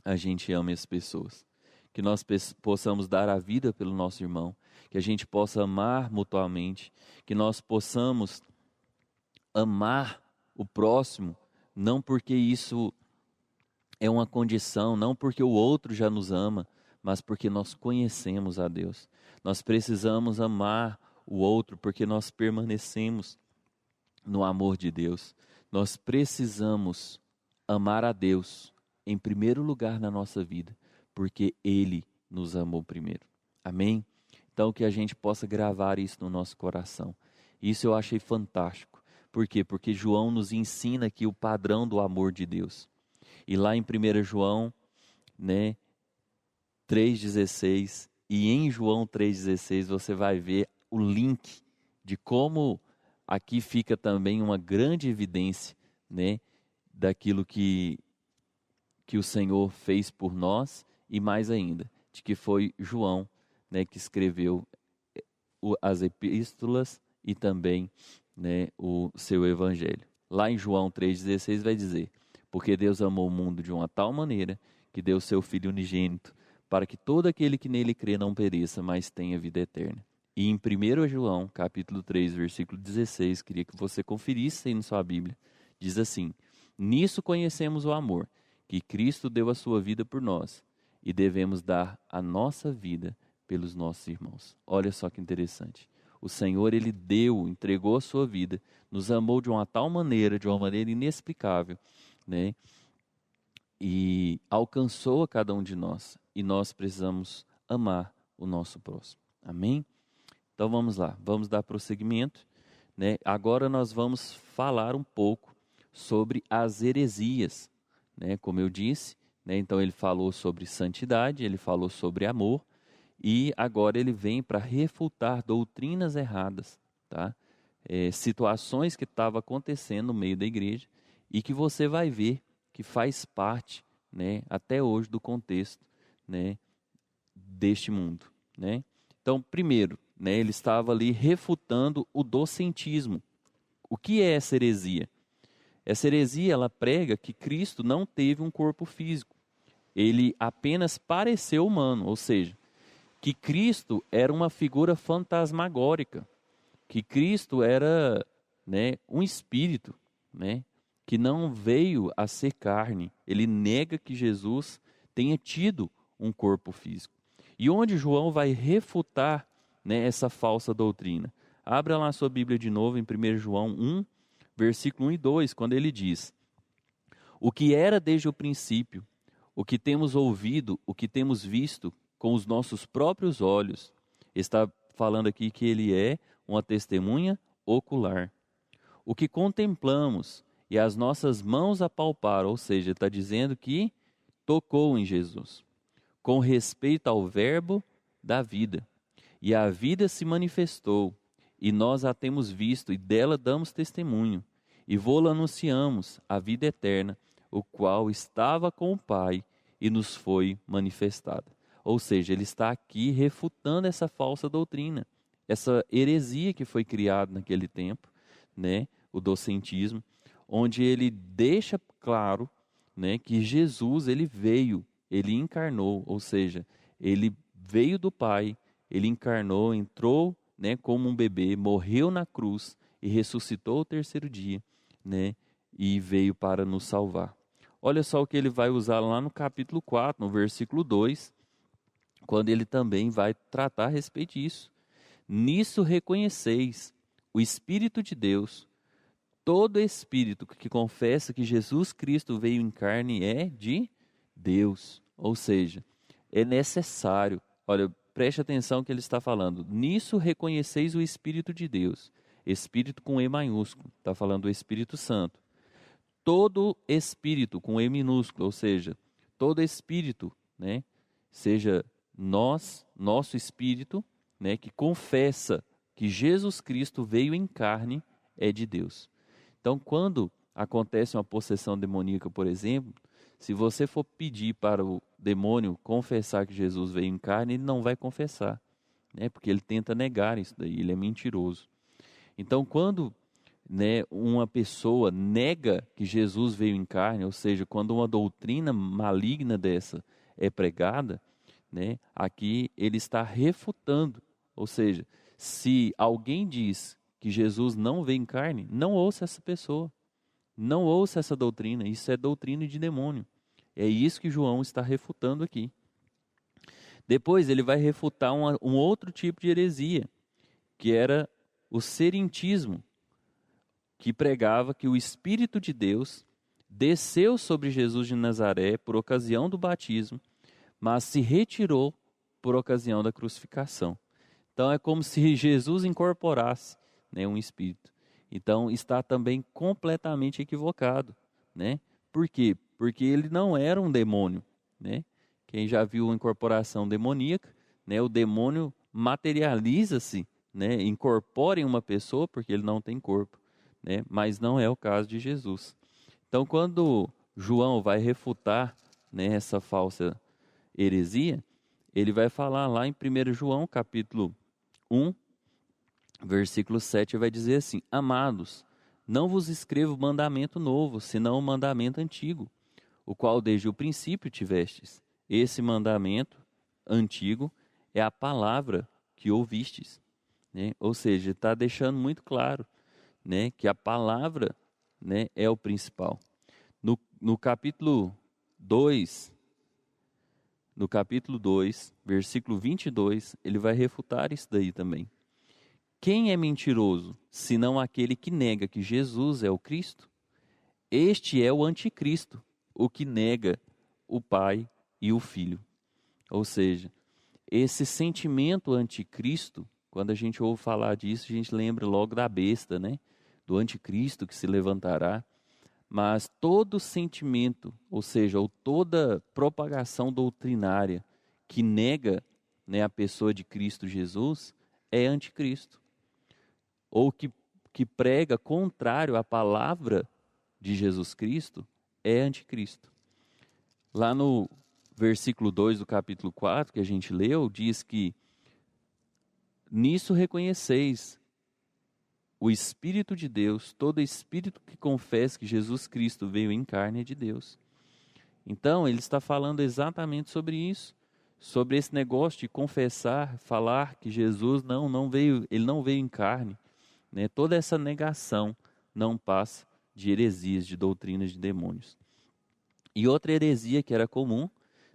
a gente ame as pessoas. Que nós possamos dar a vida pelo nosso irmão, que a gente possa amar mutuamente, que nós possamos amar o próximo, não porque isso é uma condição, não porque o outro já nos ama, mas porque nós conhecemos a Deus. Nós precisamos amar o outro porque nós permanecemos no amor de Deus. Nós precisamos amar a Deus em primeiro lugar na nossa vida, porque Ele nos amou primeiro. Amém? Então que a gente possa gravar isso no nosso coração. Isso eu achei fantástico. Por quê? Porque João nos ensina aqui o padrão do amor de Deus. E lá em 1 João, né, 3,16, e em João 3,16 você vai ver o link de como aqui fica também uma grande evidência, né, daquilo que o Senhor fez por nós, e mais ainda, de que foi João, né, que escreveu as epístolas e também, né, o seu evangelho. Lá em João 3,16 vai dizer: porque Deus amou o mundo de uma tal maneira que deu seu Filho unigênito, para que todo aquele que nele crê não pereça, mas tenha vida eterna. E em 1 João, capítulo 3, versículo 16, queria que você conferisse aí na sua Bíblia, diz assim: nisso conhecemos o amor, que Cristo deu a sua vida por nós, e devemos dar a nossa vida pelos nossos irmãos. Olha só que interessante. O Senhor, Ele entregou a sua vida, nos amou de uma tal maneira, de uma maneira inexplicável, né? E alcançou a cada um de nós. E nós precisamos amar o nosso próximo. Amém? Então vamos lá, vamos dar prosseguimento, né? Agora nós vamos falar um pouco sobre as heresias, né? Como eu disse, né? Então ele falou sobre santidade, ele falou sobre amor, e agora ele vem para refutar doutrinas erradas, tá? Situações que estavam acontecendo no meio da igreja e que você vai ver que faz parte, né, até hoje do contexto, né, deste mundo, né? Então, primeiro, né, ele estava ali refutando o docentismo. O que é essa heresia? Essa heresia, ela prega que Cristo não teve um corpo físico. Ele apenas pareceu humano, ou seja, que Cristo era uma figura fantasmagórica, que Cristo era, né, um espírito, né, que não veio a ser carne. Ele nega que Jesus tenha tido um corpo físico. E onde João vai refutar, né, essa falsa doutrina? Abra lá a sua Bíblia de novo em 1 João 1, versículo 1 e 2, quando ele diz: o que era desde o princípio, o que temos ouvido, o que temos visto com os nossos próprios olhos. Está falando aqui que ele é uma testemunha ocular. O que contemplamos e as nossas mãos apalparam, ou seja, está dizendo que tocou em Jesus, com respeito ao verbo da vida. E a vida se manifestou, e nós a temos visto, e dela damos testemunho. E vô-la anunciamos, a vida eterna, o qual estava com o Pai e nos foi manifestada. Ou seja, ele está aqui refutando essa falsa doutrina, essa heresia que foi criada naquele tempo, né, o docentismo, onde ele deixa claro, né, que Jesus, ele veio, ele encarnou, ou seja, ele veio do Pai, ele encarnou, entrou, né, como um bebê, morreu na cruz e ressuscitou ao terceiro dia, né, e veio para nos salvar. Olha só o que ele vai usar lá no capítulo 4, no versículo 2, quando ele também vai tratar a respeito disso. Nisso reconheceis o Espírito de Deus. Todo espírito que confessa que Jesus Cristo veio em carne é de Deus. Ou seja, é necessário. Olha, preste atenção que ele está falando. Nisso reconheceis o Espírito de Deus. Espírito com E maiúsculo, está falando do Espírito Santo. Todo espírito com E minúsculo, ou seja, todo espírito, né, seja nosso espírito, né, que confessa que Jesus Cristo veio em carne, é de Deus. Então, quando acontece uma possessão demoníaca, por exemplo, se você for pedir para o demônio confessar que Jesus veio em carne, ele não vai confessar, né, porque ele tenta negar isso daí, ele é mentiroso. Então, quando, né, uma pessoa nega que Jesus veio em carne, ou seja, quando uma doutrina maligna dessa é pregada, né, aqui ele está refutando. Ou seja, se alguém diz que Jesus não veio em carne, não ouça essa pessoa. Não ouça essa doutrina, isso é doutrina de demônio. É isso que João está refutando aqui. Depois ele vai refutar um outro tipo de heresia, que era o serentismo, que pregava que o Espírito de Deus desceu sobre Jesus de Nazaré por ocasião do batismo, mas se retirou por ocasião da crucificação. Então é como se Jesus incorporasse, né, um Espírito. Então está também completamente equivocado, né? Por quê? Porque ele não era um demônio, né? Quem já viu a incorporação demoníaca, né, o demônio materializa-se, né, incorpora em uma pessoa porque ele não tem corpo, né, mas não é o caso de Jesus. Então, quando João vai refutar, né, essa falsa heresia, ele vai falar lá em 1 João, capítulo 1, versículo 7, vai dizer assim: Amados, não vos escrevo mandamento novo, senão o mandamento antigo, o qual desde o princípio tivestes. Esse mandamento antigo é a palavra que ouvistes, né? Ou seja, está deixando muito claro, né, que a palavra, né, é o principal. No capítulo 2, versículo 22, ele vai refutar isso daí também. Quem é mentiroso, senão aquele que nega que Jesus é o Cristo? Este é o anticristo, o que nega o Pai e o Filho. Ou seja, esse sentimento anticristo, quando a gente ouve falar disso, a gente lembra logo da besta, né? Do anticristo que se levantará. Mas todo sentimento, ou seja, ou toda propagação doutrinária que nega, né, a pessoa de Cristo Jesus, é anticristo. Ou que prega contrário à palavra de Jesus Cristo, é anticristo. Lá no versículo 2 do capítulo 4, que a gente leu, diz que nisso reconheceis o Espírito de Deus, todo espírito que confessa que Jesus Cristo veio em carne é de Deus. Então, ele está falando exatamente sobre isso, sobre esse negócio de confessar, falar que Jesus não veio, ele não veio em carne, né? Toda essa negação não passa de heresias, de doutrinas de demônios. E outra heresia que era comum,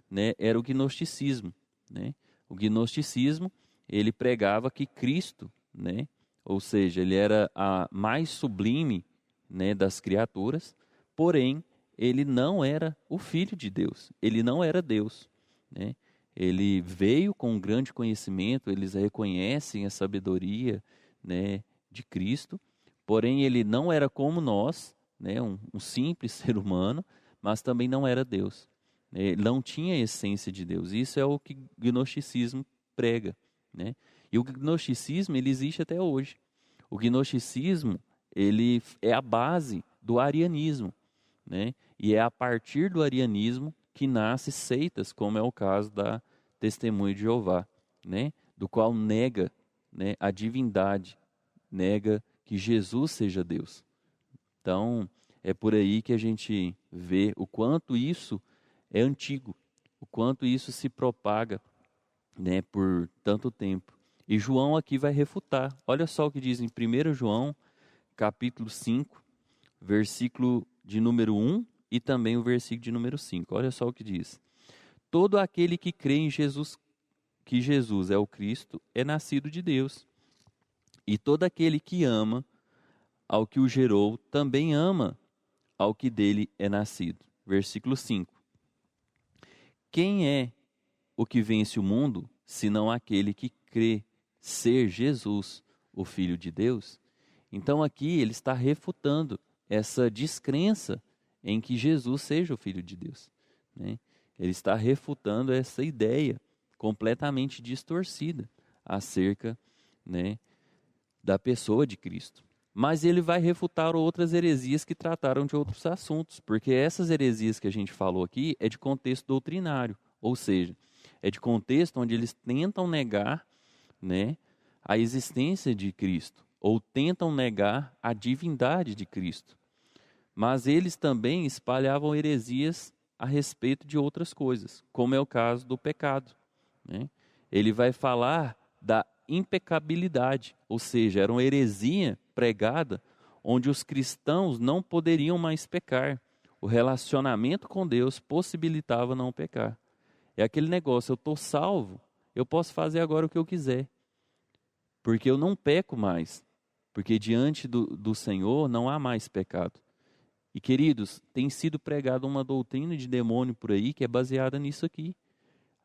né, era o gnosticismo, né? O gnosticismo, ele pregava que Cristo, né, ou seja, ele era a mais sublime, né, das criaturas, porém, ele não era o Filho de Deus, ele não era Deus, né? Ele veio com um grande conhecimento, eles reconhecem a sabedoria, né, de Cristo, porém ele não era como nós, né, um simples ser humano, mas também não era Deus. Ele não tinha a essência de Deus. Isso é o que o gnosticismo prega, né? E o gnosticismo, ele existe até hoje. O gnosticismo, ele é a base do arianismo, né? E é a partir do arianismo que nasce seitas, como é o caso da Testemunha de Jeová, né? Do qual nega, né, a divindade, nega que Jesus seja Deus. Então, é por aí que a gente vê o quanto isso é antigo, o quanto isso se propaga, né, por tanto tempo. E João aqui vai refutar. Olha só o que diz em 1 João, capítulo 5, versículo de número 1 e também o versículo de número 5. Olha só o que diz. Todo aquele que crê em Jesus, que Jesus é o Cristo, é nascido de Deus. E todo aquele que ama ao que o gerou, também ama ao que dele é nascido. Versículo 5. Quem é o que vence o mundo, senão aquele que crê ser Jesus, o Filho de Deus. Então aqui ele está refutando essa descrença em que Jesus seja o Filho de Deus, né? Ele está refutando essa ideia completamente distorcida acerca, né, da pessoa de Cristo. Mas ele vai refutar outras heresias que trataram de outros assuntos, porque essas heresias que a gente falou aqui é de contexto doutrinário, ou seja, é de contexto onde eles tentam negar, né, a existência de Cristo, ou tentam negar a divindade de Cristo. Mas eles também espalhavam heresias a respeito de outras coisas, como é o caso do pecado, né? Ele vai falar da impecabilidade, ou seja, era uma heresia pregada onde os cristãos não poderiam mais pecar. O relacionamento com Deus possibilitava não pecar. É aquele negócio, eu estou salvo, eu posso fazer agora o que eu quiser, porque eu não peco mais, porque diante do Senhor não há mais pecado. E queridos, tem sido pregada uma doutrina de demônio por aí que é baseada nisso aqui.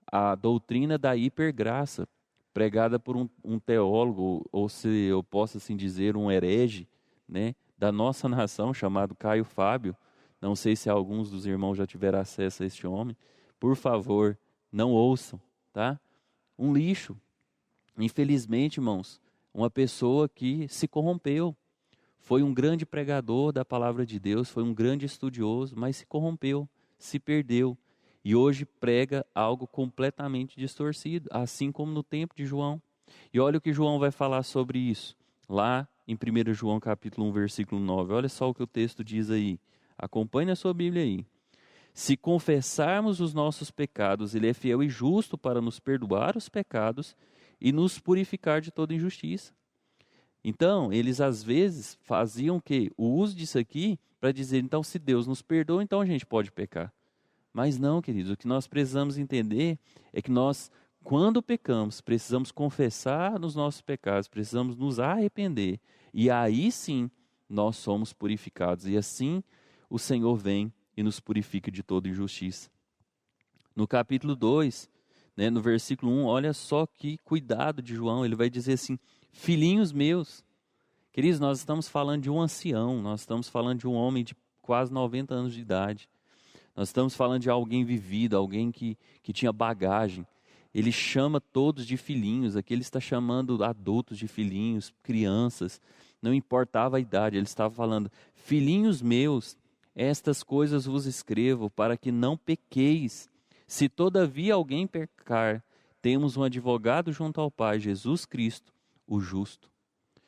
A doutrina da hipergraça, pregada por um teólogo, ou se eu posso assim dizer, um herege, né, da nossa nação, chamado Caio Fábio. Não sei se alguns dos irmãos já tiveram acesso a este homem. Por favor, não ouçam, tá? Um lixo. Infelizmente, irmãos, uma pessoa que se corrompeu. Foi um grande pregador da palavra de Deus, foi um grande estudioso, mas se corrompeu, se perdeu. E hoje prega algo completamente distorcido, assim como no tempo de João. E olha o que João vai falar sobre isso, lá em 1 João capítulo 1, versículo 9. Olha só o que o texto diz aí. Acompanhe a sua Bíblia aí. Se confessarmos os nossos pecados, Ele é fiel e justo para nos perdoar os pecados e nos purificar de toda injustiça. Então, eles às vezes faziam o uso disso aqui para dizer, então, se Deus nos perdoa, então a gente pode pecar. Mas não, queridos, o que nós precisamos entender é que nós, quando pecamos, precisamos confessar nos nossos pecados, precisamos nos arrepender. E aí sim, nós somos purificados. E assim, o Senhor vem e nos purifica de toda injustiça. No capítulo 2, né, no versículo 1, olha só que cuidado de João, ele vai dizer assim, filhinhos meus. Queridos, nós estamos falando de um ancião, nós estamos falando de um homem de quase 90 anos de idade. Nós estamos falando de alguém vivido, alguém que tinha bagagem. Ele chama todos de filhinhos, aqui ele está chamando adultos de filhinhos, crianças, não importava a idade, ele estava falando, filhinhos meus, estas coisas vos escrevo para que não pequeis. Se todavia alguém pecar, temos um advogado junto ao Pai, Jesus Cristo, o justo.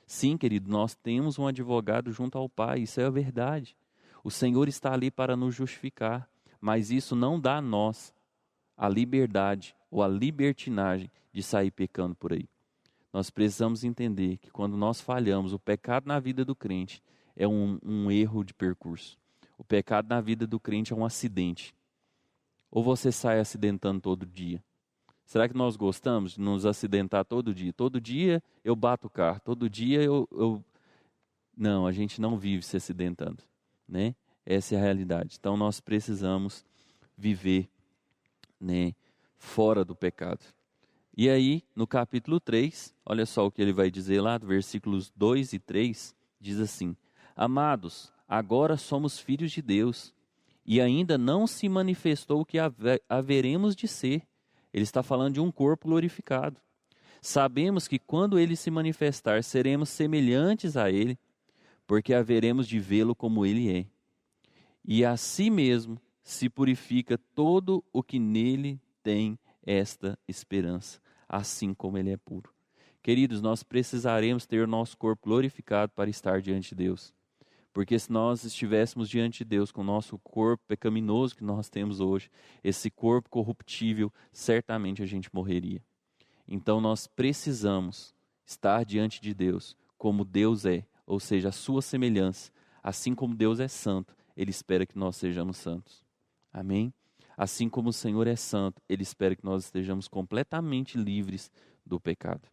Sim, querido, nós temos um advogado junto ao Pai, isso é a verdade. O Senhor está ali para nos justificar, mas isso não dá a nós a liberdade ou a libertinagem de sair pecando por aí. Nós precisamos entender que quando nós falhamos, o pecado na vida do crente é um erro de percurso. O pecado na vida do crente é um acidente. Ou você sai acidentando todo dia. Será que nós gostamos de nos acidentar todo dia? Todo dia eu bato o carro, todo dia eu... Não, a gente não vive se acidentando, né? Essa é a realidade. Então nós precisamos viver, né, fora do pecado. E aí, no capítulo 3, olha só o que ele vai dizer lá, versículos 2 e 3, diz assim, amados, agora somos filhos de Deus, e ainda não se manifestou o que haveremos de ser. Ele está falando de um corpo glorificado. Sabemos que quando ele se manifestar, seremos semelhantes a ele, porque haveremos de vê-lo como ele é. E a si mesmo se purifica todo o que nele tem esta esperança, assim como ele é puro. Queridos, nós precisaremos ter o nosso corpo glorificado para estar diante de Deus. Porque se nós estivéssemos diante de Deus com o nosso corpo pecaminoso que nós temos hoje, esse corpo corruptível, certamente a gente morreria. Então nós precisamos estar diante de Deus como Deus é, ou seja, a sua semelhança. Assim como Deus é santo, Ele espera que nós sejamos santos. Amém? Assim como o Senhor é santo, Ele espera que nós estejamos completamente livres do pecado.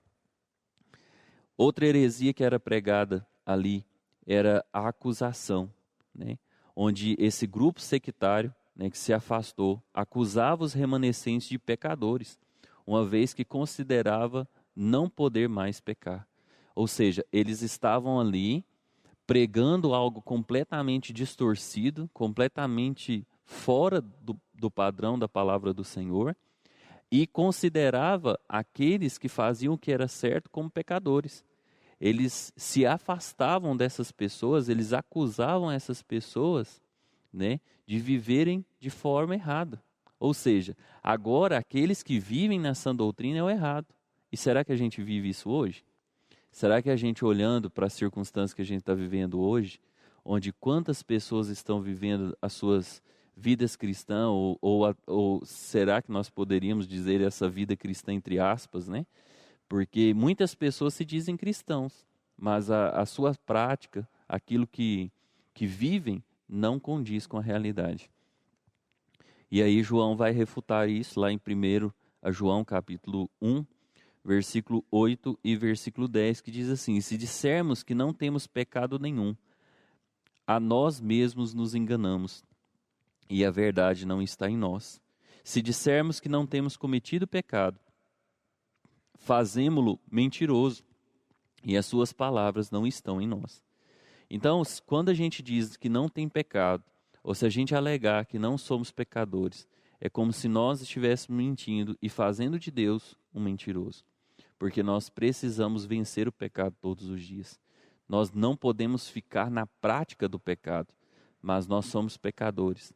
Outra heresia que era pregada ali era a acusação, né? Onde esse grupo sectário, né, que se afastou, acusava os remanescentes de pecadores. uma vez que considerava não poder mais pecar. Ou seja, eles estavam ali pregando algo completamente distorcido, completamente fora do padrão da palavra do Senhor, e considerava aqueles que faziam o que era certo como pecadores. Eles se afastavam dessas pessoas, eles acusavam essas pessoas, né, de viverem de forma errada. Ou seja, agora aqueles que vivem nessa doutrina é o errado. E será que a gente vive isso hoje? Será que a gente, olhando para as circunstâncias que a gente está vivendo hoje, onde quantas pessoas estão vivendo as suas vidas cristãs, ou será que nós poderíamos dizer essa vida cristã entre aspas, né? Porque muitas pessoas se dizem cristãos, mas a sua prática, aquilo que vivem, não condiz com a realidade. E aí João vai refutar isso lá em 1 João capítulo 1, versículo 8 e versículo 10, que diz assim: se dissermos que não temos pecado nenhum, a nós mesmos nos enganamos, e a verdade não está em nós. Se dissermos que não temos cometido pecado, fazemo-lo mentiroso, e as suas palavras não estão em nós. Então, quando a gente diz que não tem pecado, ou se a gente alegar que não somos pecadores, é como se nós estivéssemos mentindo e fazendo de Deus um mentiroso. Porque nós precisamos vencer o pecado todos os dias. Nós não podemos ficar na prática do pecado, mas nós somos pecadores,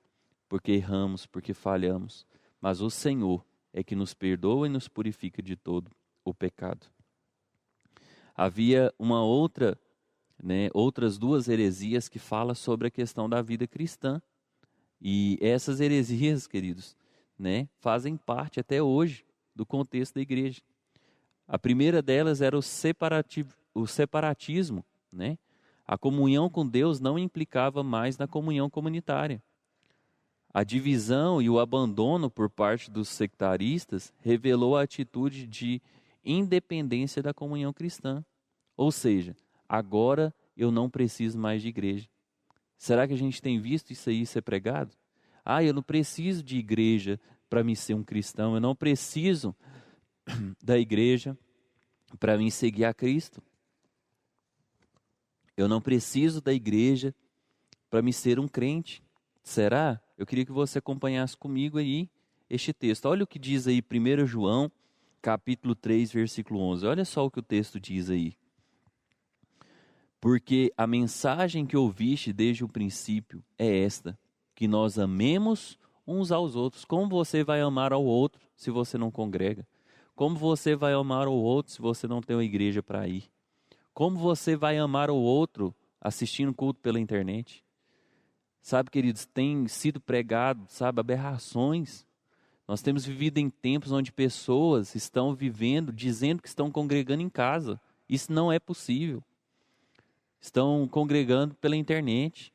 porque erramos, porque falhamos. Mas o Senhor é que nos perdoa e nos purifica de todo o pecado. Havia uma outras duas heresias que falam sobre a questão da vida cristã. E essas heresias, queridos, fazem parte até hoje do contexto da igreja. A primeira delas era o separatismo, A comunhão com Deus não implicava mais na comunhão comunitária. A divisão e o abandono por parte dos sectaristas revelou a atitude de independência da comunhão cristã. Ou seja, agora eu não preciso mais de igreja. Será que a gente tem visto isso aí ser pregado? Eu não preciso de igreja para me ser um cristão, eu não preciso da igreja para mim seguir a Cristo. Eu não preciso da igreja para me ser um crente. Será? Eu queria que você acompanhasse comigo aí este texto. Olha o que diz aí 1 João, capítulo 3, versículo 11. Olha só o que o texto diz aí. Porque a mensagem que ouviste desde o princípio é esta, que nós amemos uns aos outros. Como você vai amar ao outro se você não congrega? Como você vai amar ao outro se você não tem uma igreja para ir? Como você vai amar ao outro assistindo culto pela internet? Sabe, queridos, tem sido pregado, aberrações. Nós temos vivido em tempos onde pessoas estão vivendo, dizendo que estão congregando em casa. Isso não é possível. Estão congregando pela internet.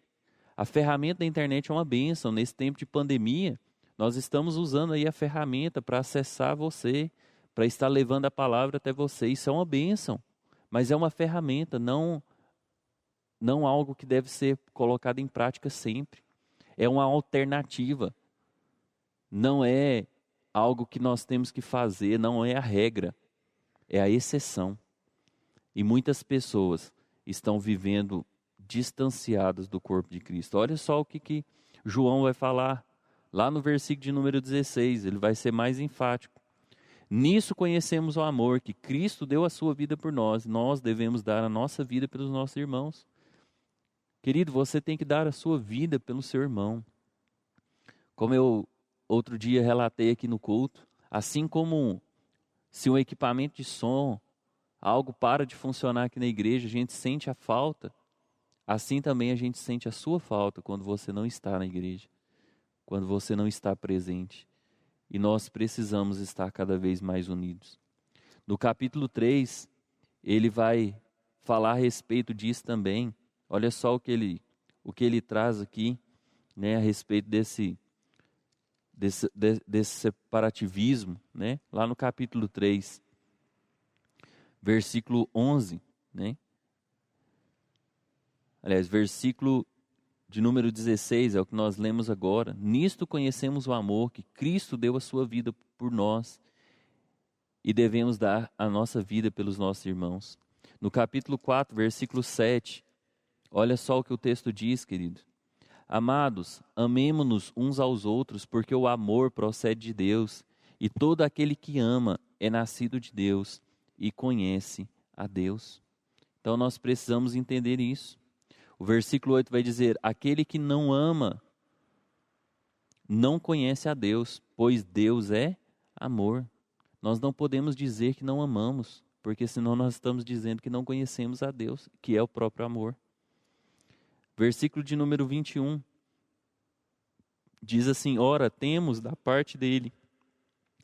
A ferramenta da internet é uma bênção. Nesse tempo de pandemia, nós estamos usando aí a ferramenta para acessar você, para estar levando a palavra até você. Isso é uma bênção, mas é uma ferramenta, não algo que deve ser colocado em prática sempre. É uma alternativa. Não é algo que nós temos que fazer, não é a regra, é a exceção. E muitas pessoas estão vivendo distanciadas do corpo de Cristo. Olha só o que João vai falar lá no versículo de número 16, ele vai ser mais enfático. Nisso conhecemos o amor, que Cristo deu a sua vida por nós, nós devemos dar a nossa vida pelos nossos irmãos. Querido, você tem que dar a sua vida pelo seu irmão. Como eu outro dia relatei aqui no culto, assim como se um equipamento de som, algo para de funcionar aqui na igreja, a gente sente a falta, assim também a gente sente a sua falta quando você não está na igreja, quando você não está presente. E nós precisamos estar cada vez mais unidos. No capítulo 3, ele vai falar a respeito disso também. Olha só o que ele traz aqui, a respeito desse separativismo, lá no capítulo 3, versículo 11, Aliás, versículo de número 16, é o que nós lemos agora. Nisto conhecemos o amor, que Cristo deu a sua vida por nós, e devemos dar a nossa vida pelos nossos irmãos. No capítulo 4, versículo 7, olha só o que o texto diz, querido. Amados, amemo-nos uns aos outros, porque o amor procede de Deus, e todo aquele que ama é nascido de Deus e conhece a Deus. Então nós precisamos entender isso. O versículo 8 vai dizer: aquele que não ama não conhece a Deus, pois Deus é amor. Nós não podemos dizer que não amamos, porque senão nós estamos dizendo que não conhecemos a Deus, que é o próprio amor. Versículo de número 21. Diz assim: ora, temos da parte dele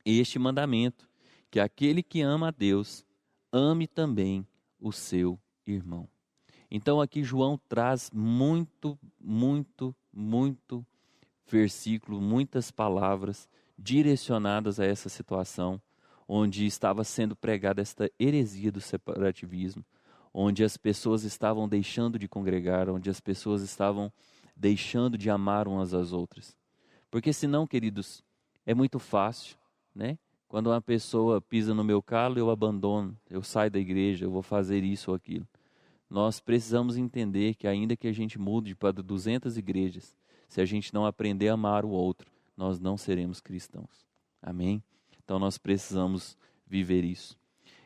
este mandamento, que aquele que ama a Deus, ame também o seu irmão. Então aqui João traz muito versículo, muitas palavras direcionadas a essa situação, onde estava sendo pregada esta heresia do separativismo, onde as pessoas estavam deixando de congregar, onde as pessoas estavam deixando de amar umas às outras. Porque senão, queridos, é muito fácil, né? Quando uma pessoa pisa no meu calo, eu abandono, eu saio da igreja, eu vou fazer isso ou aquilo. Nós precisamos entender que ainda que a gente mude para 200 igrejas, se a gente não aprender a amar o outro, nós não seremos cristãos. Amém? Então nós precisamos viver isso.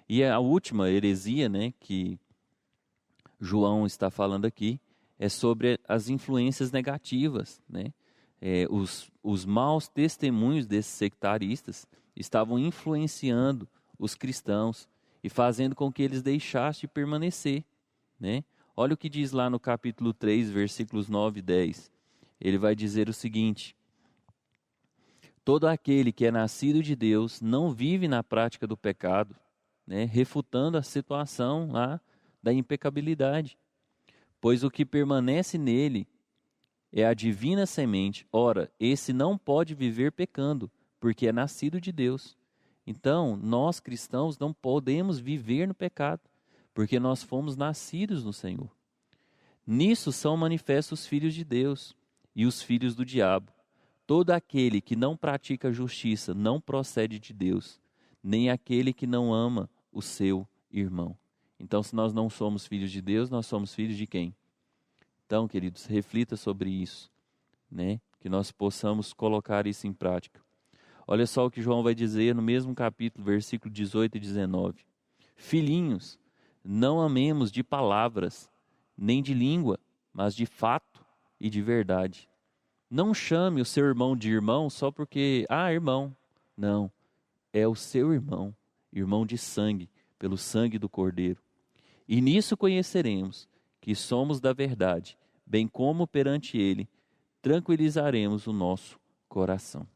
E a última heresia, né, que João está falando aqui, é sobre as influências negativas, né? Os maus testemunhos desses sectaristas estavam influenciando os cristãos e fazendo com que eles deixassem de permanecer, né? Olha o que diz lá no capítulo 3, versículos 9 e 10. Ele vai dizer o seguinte: todo aquele que é nascido de Deus não vive na prática do pecado, né? Refutando a situação lá da impecabilidade. Pois o que permanece nele é a divina semente. Ora, esse não pode viver pecando, porque é nascido de Deus. Então, nós cristãos não podemos viver no pecado, porque nós fomos nascidos no Senhor. Nisso são manifestos os filhos de Deus e os filhos do diabo. Todo aquele que não pratica a justiça não procede de Deus, nem aquele que não ama o seu irmão. Então, se nós não somos filhos de Deus, nós somos filhos de quem? Então, queridos, reflita sobre isso, né? Que nós possamos colocar isso em prática. Olha só o que João vai dizer no mesmo capítulo, versículo 18 e 19. Filhinhos, não amemos de palavras, nem de língua, mas de fato e de verdade. Não chame o seu irmão de irmão só porque, irmão. Não, é o seu irmão, irmão de sangue, pelo sangue do Cordeiro. E nisso conheceremos que somos da verdade, bem como perante ele tranquilizaremos o nosso coração.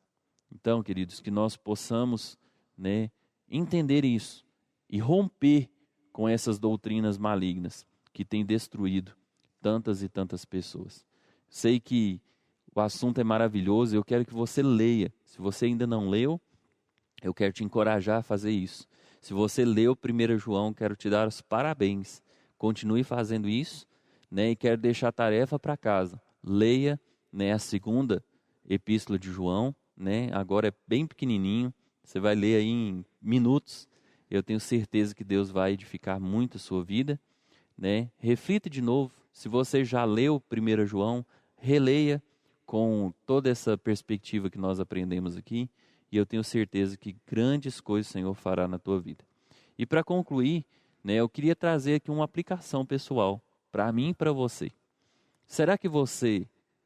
Então, queridos, que nós possamos, né, entender isso e romper com essas doutrinas malignas que têm destruído tantas e tantas pessoas. Sei que o assunto é maravilhoso, eu quero que você leia. Se você ainda não leu, eu quero te encorajar a fazer isso. Se você leu 1 João, quero te dar os parabéns. Continue fazendo isso, né, e quero deixar a tarefa para casa. Leia, né, a segunda epístola de João, né, agora é bem pequenininho, você vai ler aí em minutos. Eu tenho certeza que Deus vai edificar muito a sua vida, né? Reflita de novo. Se você já leu 1 João, releia com toda essa perspectiva que nós aprendemos aqui, e eu tenho certeza que grandes coisas o Senhor fará na tua vida. E para concluir, né, eu queria trazer aqui uma aplicação pessoal, para mim e para você. Será que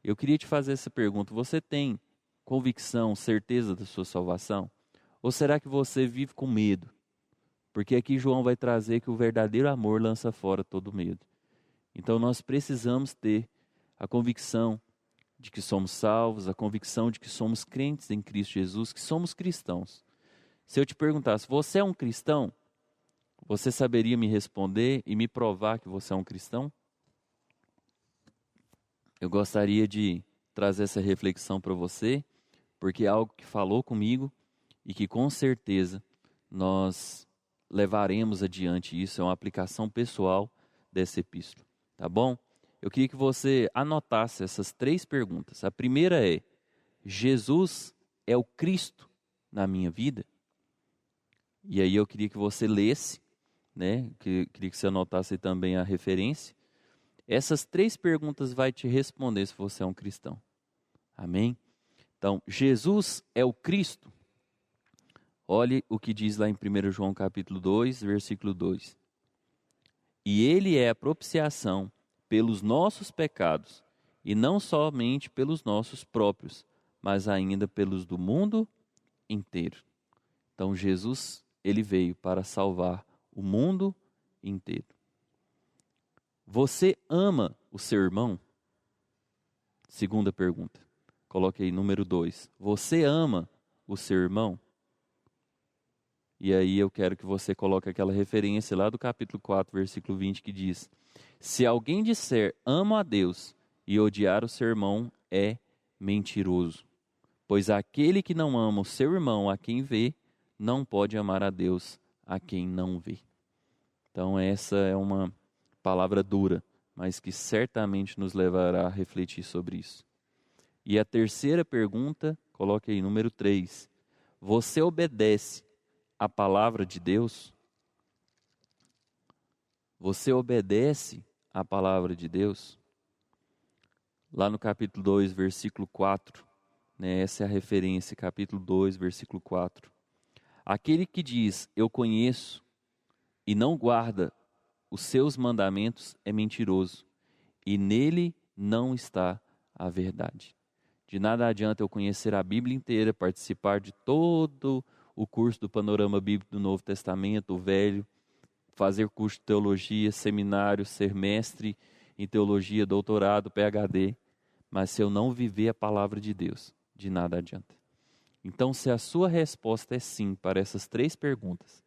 eu queria te fazer essa pergunta, você tem convicção, certeza da sua salvação? Ou será que você vive com medo? Porque aqui João vai trazer que o verdadeiro amor lança fora todo medo. Então nós precisamos ter a convicção de que somos salvos, a convicção de que somos crentes em Cristo Jesus, que somos cristãos. Se eu te perguntasse, você é um cristão? Você saberia me responder e me provar que você é um cristão? Eu gostaria de trazer essa reflexão para você, porque é algo que falou comigo e que com certeza nós levaremos adiante isso. É uma aplicação pessoal dessa epístola, tá bom? Eu queria que você anotasse essas 3 perguntas. A primeira é: Jesus é o Cristo na minha vida? E aí eu queria que você lesse, né? Queria que você anotasse também a referência. Essas 3 perguntas vai te responder se você é um cristão. Amém? Então, Jesus é o Cristo? Olhe o que diz lá em 1 João capítulo 2, versículo 2. E ele é a propiciação pelos nossos pecados, e não somente pelos nossos próprios, mas ainda pelos do mundo inteiro. Então Jesus, ele veio para salvar o mundo inteiro. Você ama o seu irmão? Segunda pergunta. Coloque aí número 2. Você ama o seu irmão? E aí eu quero que você coloque aquela referência lá do capítulo 4, versículo 20, que diz: se alguém disser amo a Deus e odiar o seu irmão, é mentiroso. Pois aquele que não ama o seu irmão a quem vê, não pode amar a Deus a quem não vê. Então essa é uma palavra dura, mas que certamente nos levará a refletir sobre isso. E a terceira pergunta, coloque aí número 3. Você obedece a palavra de Deus? Você obedece a palavra de Deus? Lá no capítulo 2, versículo 4, né, essa é a referência, capítulo 2, versículo 4. Aquele que diz, eu conheço, e não guarda os seus mandamentos é mentiroso, e nele não está a verdade. De nada adianta eu conhecer a Bíblia inteira, participar de todo o curso do Panorama Bíblico do Novo Testamento, o Velho, fazer curso de teologia, seminário, ser mestre em teologia, doutorado, PhD, mas se eu não viver a palavra de Deus, de nada adianta. Então, se a sua resposta é sim para essas 3 perguntas,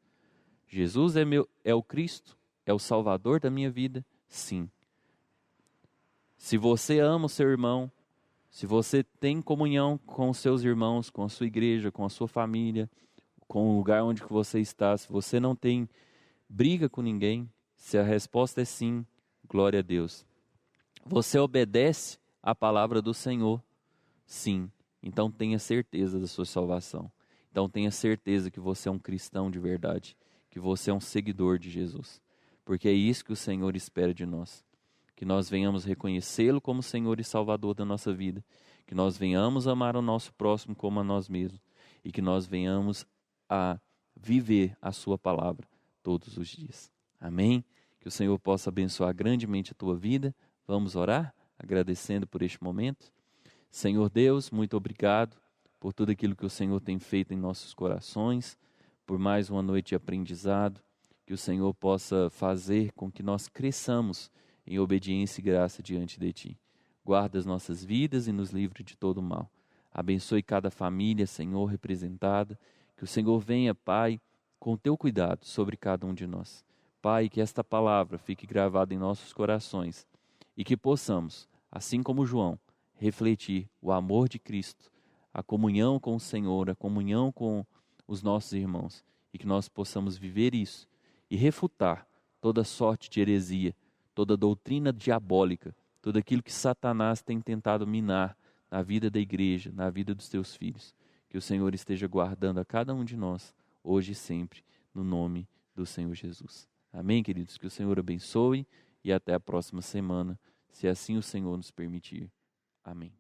Jesus é o Cristo, é o Salvador da minha vida? Sim. Se você ama o seu irmão, se você tem comunhão com os seus irmãos, com a sua igreja, com a sua família, com o lugar onde você está, se você não tem briga com ninguém, se a resposta é sim, glória a Deus. Você obedece à palavra do Senhor? Sim. Então tenha certeza da sua salvação. Então tenha certeza que você é um cristão de verdade, que você é um seguidor de Jesus. Porque é isso que o Senhor espera de nós. Que nós venhamos reconhecê-lo como Senhor e Salvador da nossa vida, que nós venhamos amar o nosso próximo como a nós mesmos e que nós venhamos a viver a sua palavra todos os dias. Amém? Que o Senhor possa abençoar grandemente a tua vida. Vamos orar, agradecendo por este momento. Senhor Deus, muito obrigado por tudo aquilo que o Senhor tem feito em nossos corações, por mais uma noite de aprendizado, que o Senhor possa fazer com que nós cresçamos em obediência e graça diante de Ti. Guarda as nossas vidas e nos livre de todo mal. Abençoe cada família, Senhor, representada. Que o Senhor venha, Pai, com Teu cuidado sobre cada um de nós. Pai, que esta palavra fique gravada em nossos corações e que possamos, assim como João, refletir o amor de Cristo, a comunhão com o Senhor, a comunhão com os nossos irmãos, e que nós possamos viver isso e refutar toda sorte de heresia, toda doutrina diabólica, tudo aquilo que Satanás tem tentado minar na vida da igreja, na vida dos teus filhos. Que o Senhor esteja guardando a cada um de nós, hoje e sempre, no nome do Senhor Jesus. Amém, queridos? Que o Senhor abençoe e até a próxima semana, se assim o Senhor nos permitir. Amém.